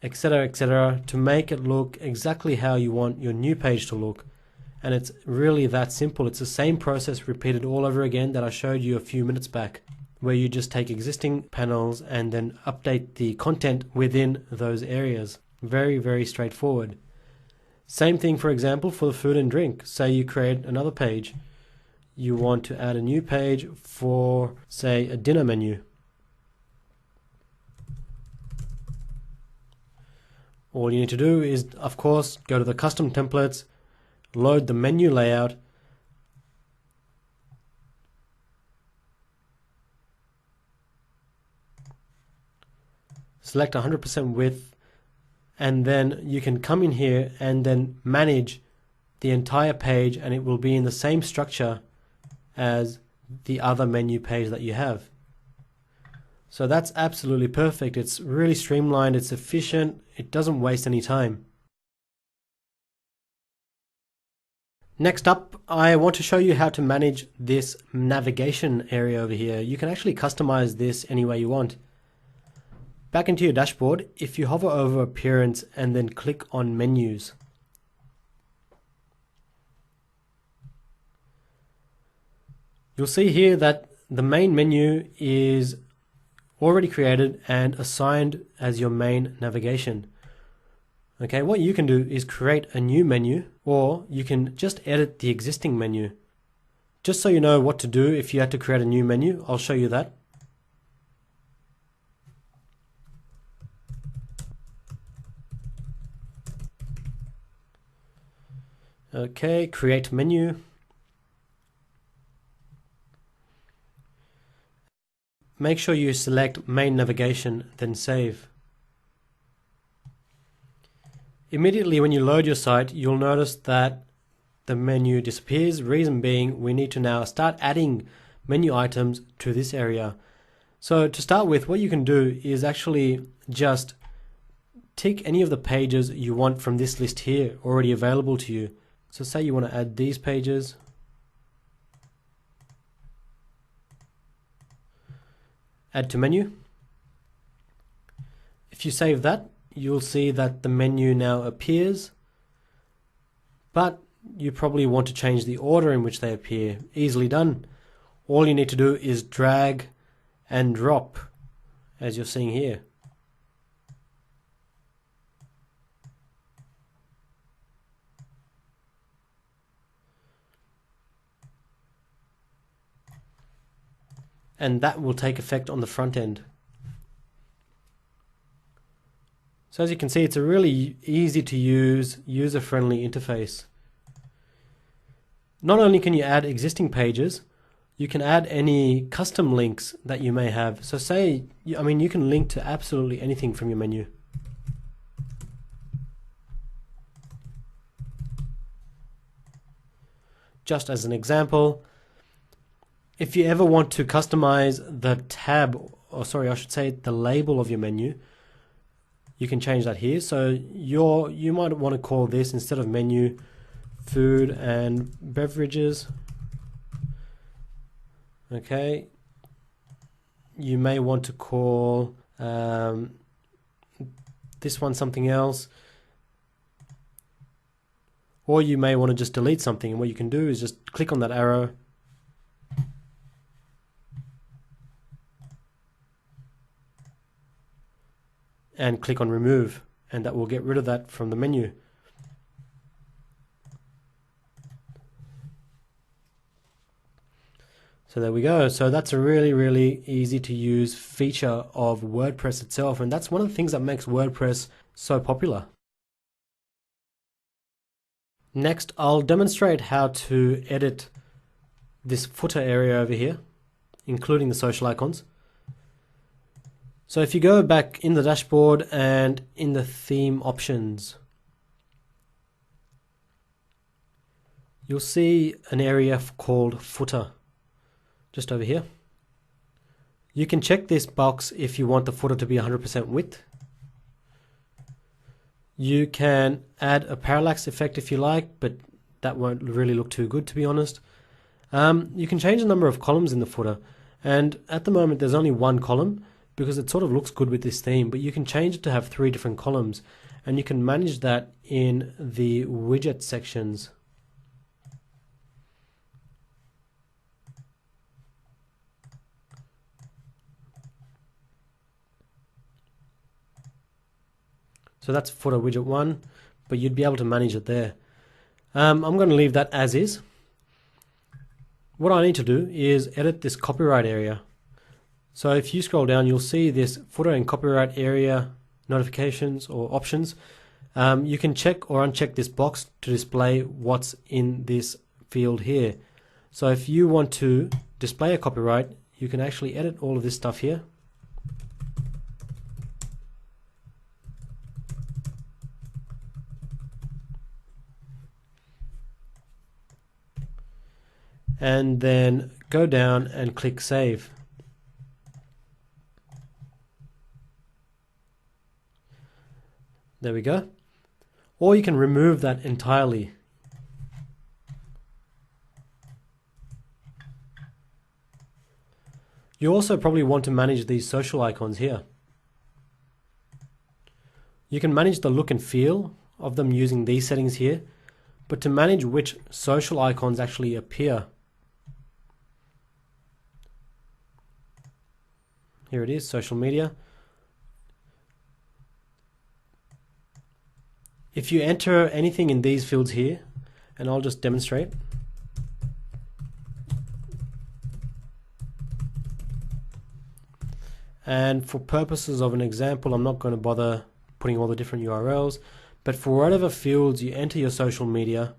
S1: etc., to make it look exactly how you want your new page to look. And it's really that simple. It's the same process repeated all over again that I showed you a few minutes back, where you just take existing panels and then update the content within those areas. Very, very straightforward. Same thing, for example, for the food and drink. Say you create another page. You want to add a new page for, say, a dinner menu. All you need to do is, of course, go to the custom templates, load the menu layout, select 100% width, and then you can come in here and then manage the entire page, and it will be in the same structure as the other menu page that you have. So that's absolutely perfect. It's really streamlined, it's efficient, it doesn't waste any time. Next up, I want to show you how to manage this navigation area over here. You can actually customize this any way you want. Back into your dashboard, if you hover over Appearance and then click on Menus, you'll see here that the main menu is already created and assigned as your main navigation. Okay, what you can do is create a new menu, or you can just edit the existing menu. Just so you know what to do if you had to create a new menu, I'll show you that. Okay, create menu. Make sure you select main navigation, then save. Immediately when you load your site, you'll notice that the menu disappears. Reason being, we need to now start adding menu items to this area. So to start with, what you can do is actually just tick any of the pages you want from this list here already available to you. So say you want to add these pages. Add to menu. If you save that, you'll see that the menu now appears, but you probably want to change the order in which they appear. Easily done. All you need to do is drag and drop, as you're seeing here. And that will take effect on the front end. So as you can see, it's a really easy to use, user-friendly interface. Not only can you add existing pages, You can add any custom links that you may have. So say, you can link to absolutely anything from your menu. Just as an example, if you ever want to customize the tab, or sorry, I should say the label of your menu, you can change that here. So you might want to call this, instead of menu, food and beverages. Okay. You may want to call this one something else. Or you may want to just delete something, and what you can do is just click on that arrow and click on remove, and that will get rid of that from the menu. So there we go. So that's a really easy to use feature of WordPress itself, and that's one of the things that makes WordPress so popular. Next, I'll demonstrate how to edit this footer area over here, including the social icons. So if you go back in the dashboard and in the theme options, you'll see an area called footer just over here. You can check this box if you want the footer to be 100% width. You can add a parallax effect if you like, but that won't really look too good, to be honest. You can change the number of columns in the footer, and at the moment there's only one column because it sort of looks good with this theme, but you can change it to have 3 different columns, and you can manage that in the widget sections. So that's footer widget 1, but you'd be able to manage it there. I'm going to leave that as is. What I need to do is edit this copyright area. So if you scroll down, you'll see this footer and copyright area notifications or options. You can check or uncheck this box to display what's in this field here. So if you want to display a copyright, you can actually edit all of this stuff here. And then go down and click save. There we go. Or you can remove that entirely. You also probably want to manage these social icons here. You can manage the look and feel of them using these settings here, but to manage which social icons actually appear, here it is, social media. If you enter anything in these fields here, and I'll just demonstrate. And for purposes of an example, I'm not going to bother putting all the different URLs, but for whatever fields you enter your social media,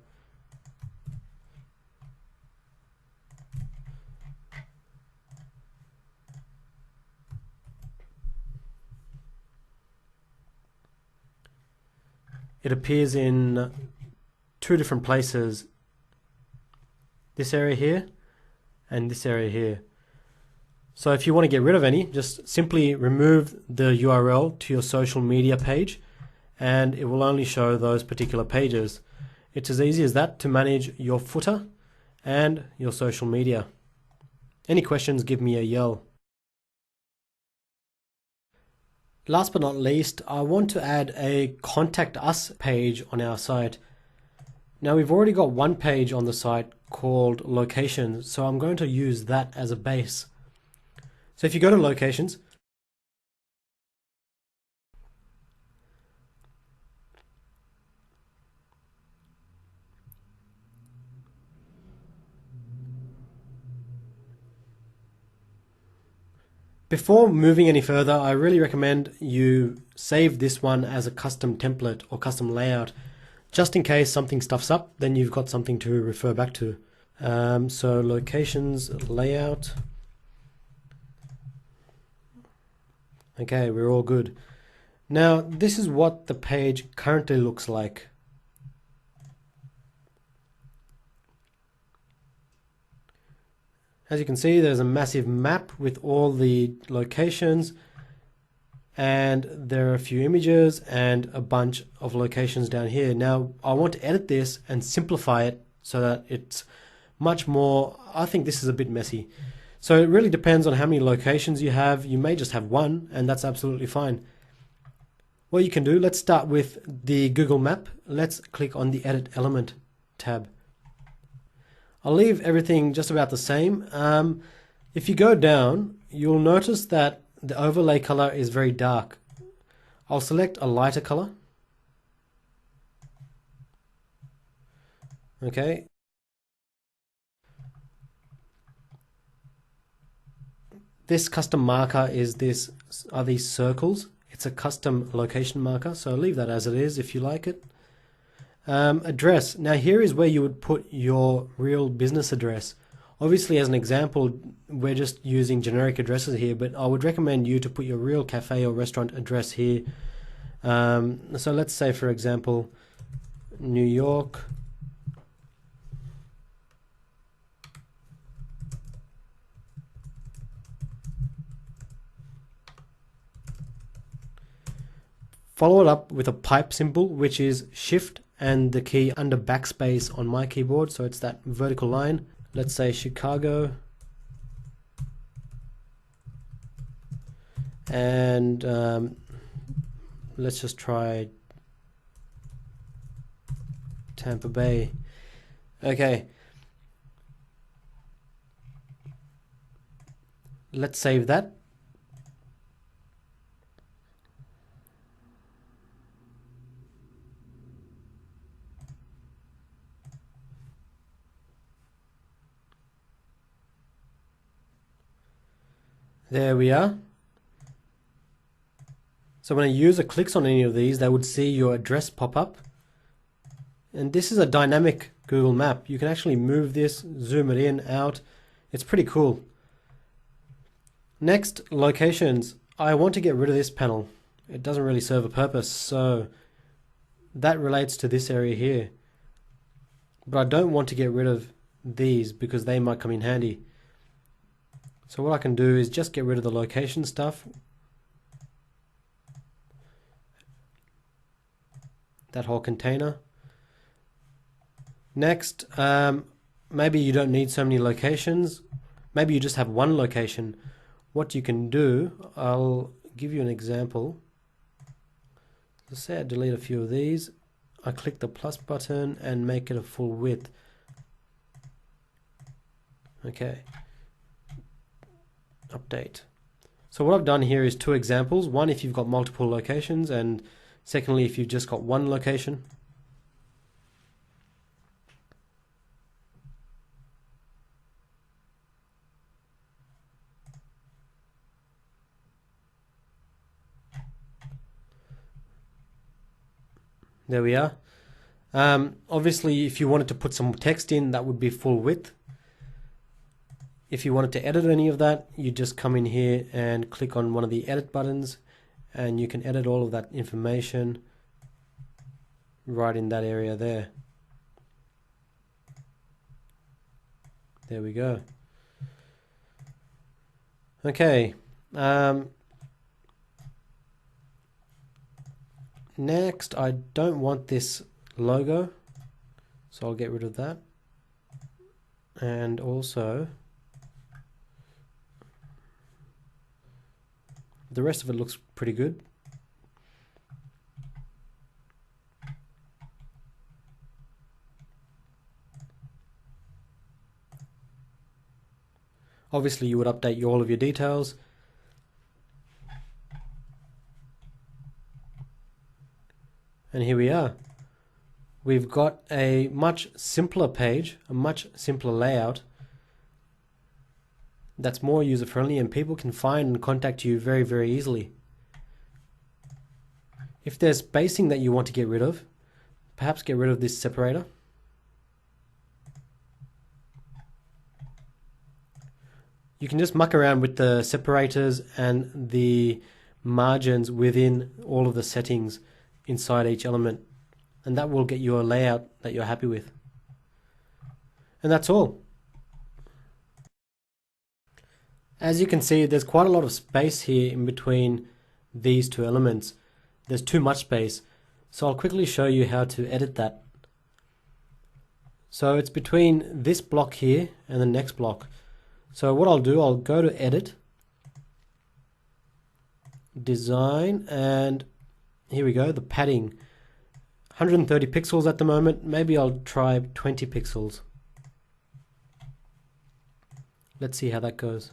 S1: it appears in 2 different places, this area here and this area here. So if you want to get rid of any, just simply remove the URL to your social media page and it will only show those particular pages. It's as easy as that to manage your footer and your social media. Any questions, give me a yell. Last but not least, I want to add a contact us page on our site. Now we've already got one page on the site called locations, so I'm going to use that as a base. So if you go to locations, before moving any further, I really recommend you save this one as a custom template or custom layout. Just in case something stuffs up, then you've got something to refer back to. So locations, layout. Okay, we're all good. Now this is what the page currently looks like. As you can see, there's a massive map with all the locations, and there are a few images and a bunch of locations down here. Now I want to edit this and simplify it so that it's much more. I think this is a bit messy. So it really depends on how many locations you have. You may just have one, and that's absolutely fine. What you can do, let's start with the Google Map. Let's click on the Edit Element tab. I'll leave everything just about the same. If you go down, you'll notice that the overlay color is very dark. I'll select a lighter color. Okay. This custom marker are these circles. It's a custom location marker, so leave that as it is if you like it. Address. Now here is where you would put your real business address. Obviously, as an example, we're just using generic addresses here, but I would recommend you to put your real cafe or restaurant address here. So let's say, for example, New York. Follow it up with a pipe symbol, which is Shift and the key under backspace on my keyboard, so it's that vertical line. Let's say Chicago, and let's just try Tampa Bay. Okay, let's save that. There we are. So when a user clicks on any of these, they would see your address pop up. And this is a dynamic Google Map. You can actually move this, zoom it in, out. It's pretty cool. Next, locations. I want to get rid of this panel. It doesn't really serve a purpose, so that relates to this area here. But I don't want to get rid of these because they might come in handy. So what I can do is just get rid of the location stuff. That whole container. Next, maybe you don't need so many locations. Maybe you just have one location. What you can do, I'll give you an example. Let's say I delete a few of these. I click the plus button and make it a full width. Okay. Update. So what I've done here is two examples. One, if you've got multiple locations, and secondly, if you've just got one location. There we are. Obviously, if you wanted to put some text in, that would be full width. If you wanted to edit any of that, you just come in here and click on one of the edit buttons, and you can edit all of that information right in that area there. There we go. Okay. Next, I don't want this logo, so I'll get rid of that. And also, the rest of it looks pretty good. Obviously, you would update all of your details. And here we are. We've got a much simpler page, a much simpler layout that's more user-friendly, and people can find and contact you very, very easily. If there's spacing that you want to get rid of, perhaps get rid of this separator. You can just muck around with the separators and the margins within all of the settings inside each element, and that will get you a layout that you're happy with. And that's all. As you can see, there's quite a lot of space here in between these two elements. There's too much space, so I'll quickly show you how to edit that. So it's between this block here and the next block. So what I'll do, I'll go to Edit, Design, and here we go, the padding. 130 pixels at the moment. Maybe I'll try 20 pixels. Let's see how that goes.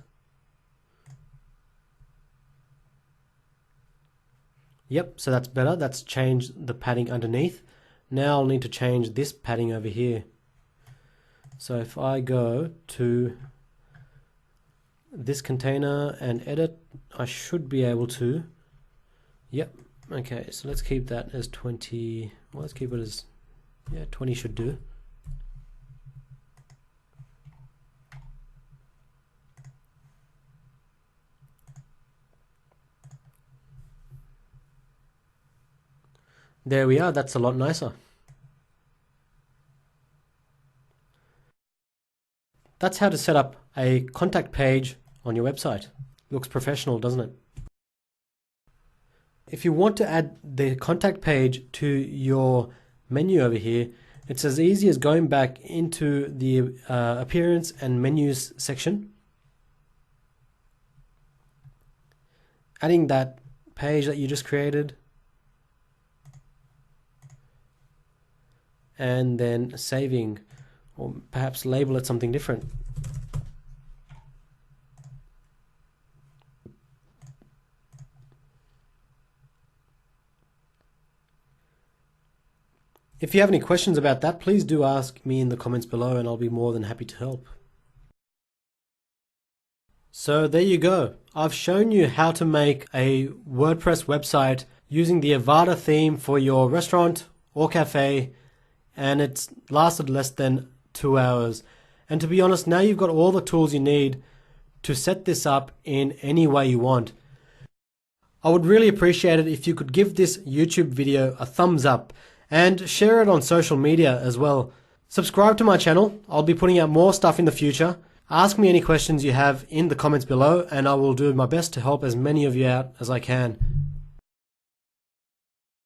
S1: Yep, so that's better. That's changed the padding underneath. Now I'll need to change this padding over here. So if I go to this container and edit, I should be able to. Yep. Okay, so let's keep that as 20. Well, let's keep it as, yeah, 20 should do. There we are. That's a lot nicer. That's how to set up a contact page on your website. Looks professional, doesn't it? If you want to add the contact page to your menu over here, it's as easy as going back into the appearance and menus section, adding that page that you just created, and then saving, or perhaps label it something different. If you have any questions about that, please do ask me in the comments below and I'll be more than happy to help. So there you go. I've shown you how to make a WordPress website using the Avada theme for your restaurant or cafe, and it's lasted less than 2 hours. And to be honest, now you've got all the tools you need to set this up in any way you want. I would really appreciate it if you could give this YouTube video a thumbs up and share it on social media as well. Subscribe to my channel. I'll be putting out more stuff in the future. Ask me any questions you have in the comments below and I will do my best to help as many of you out as I can.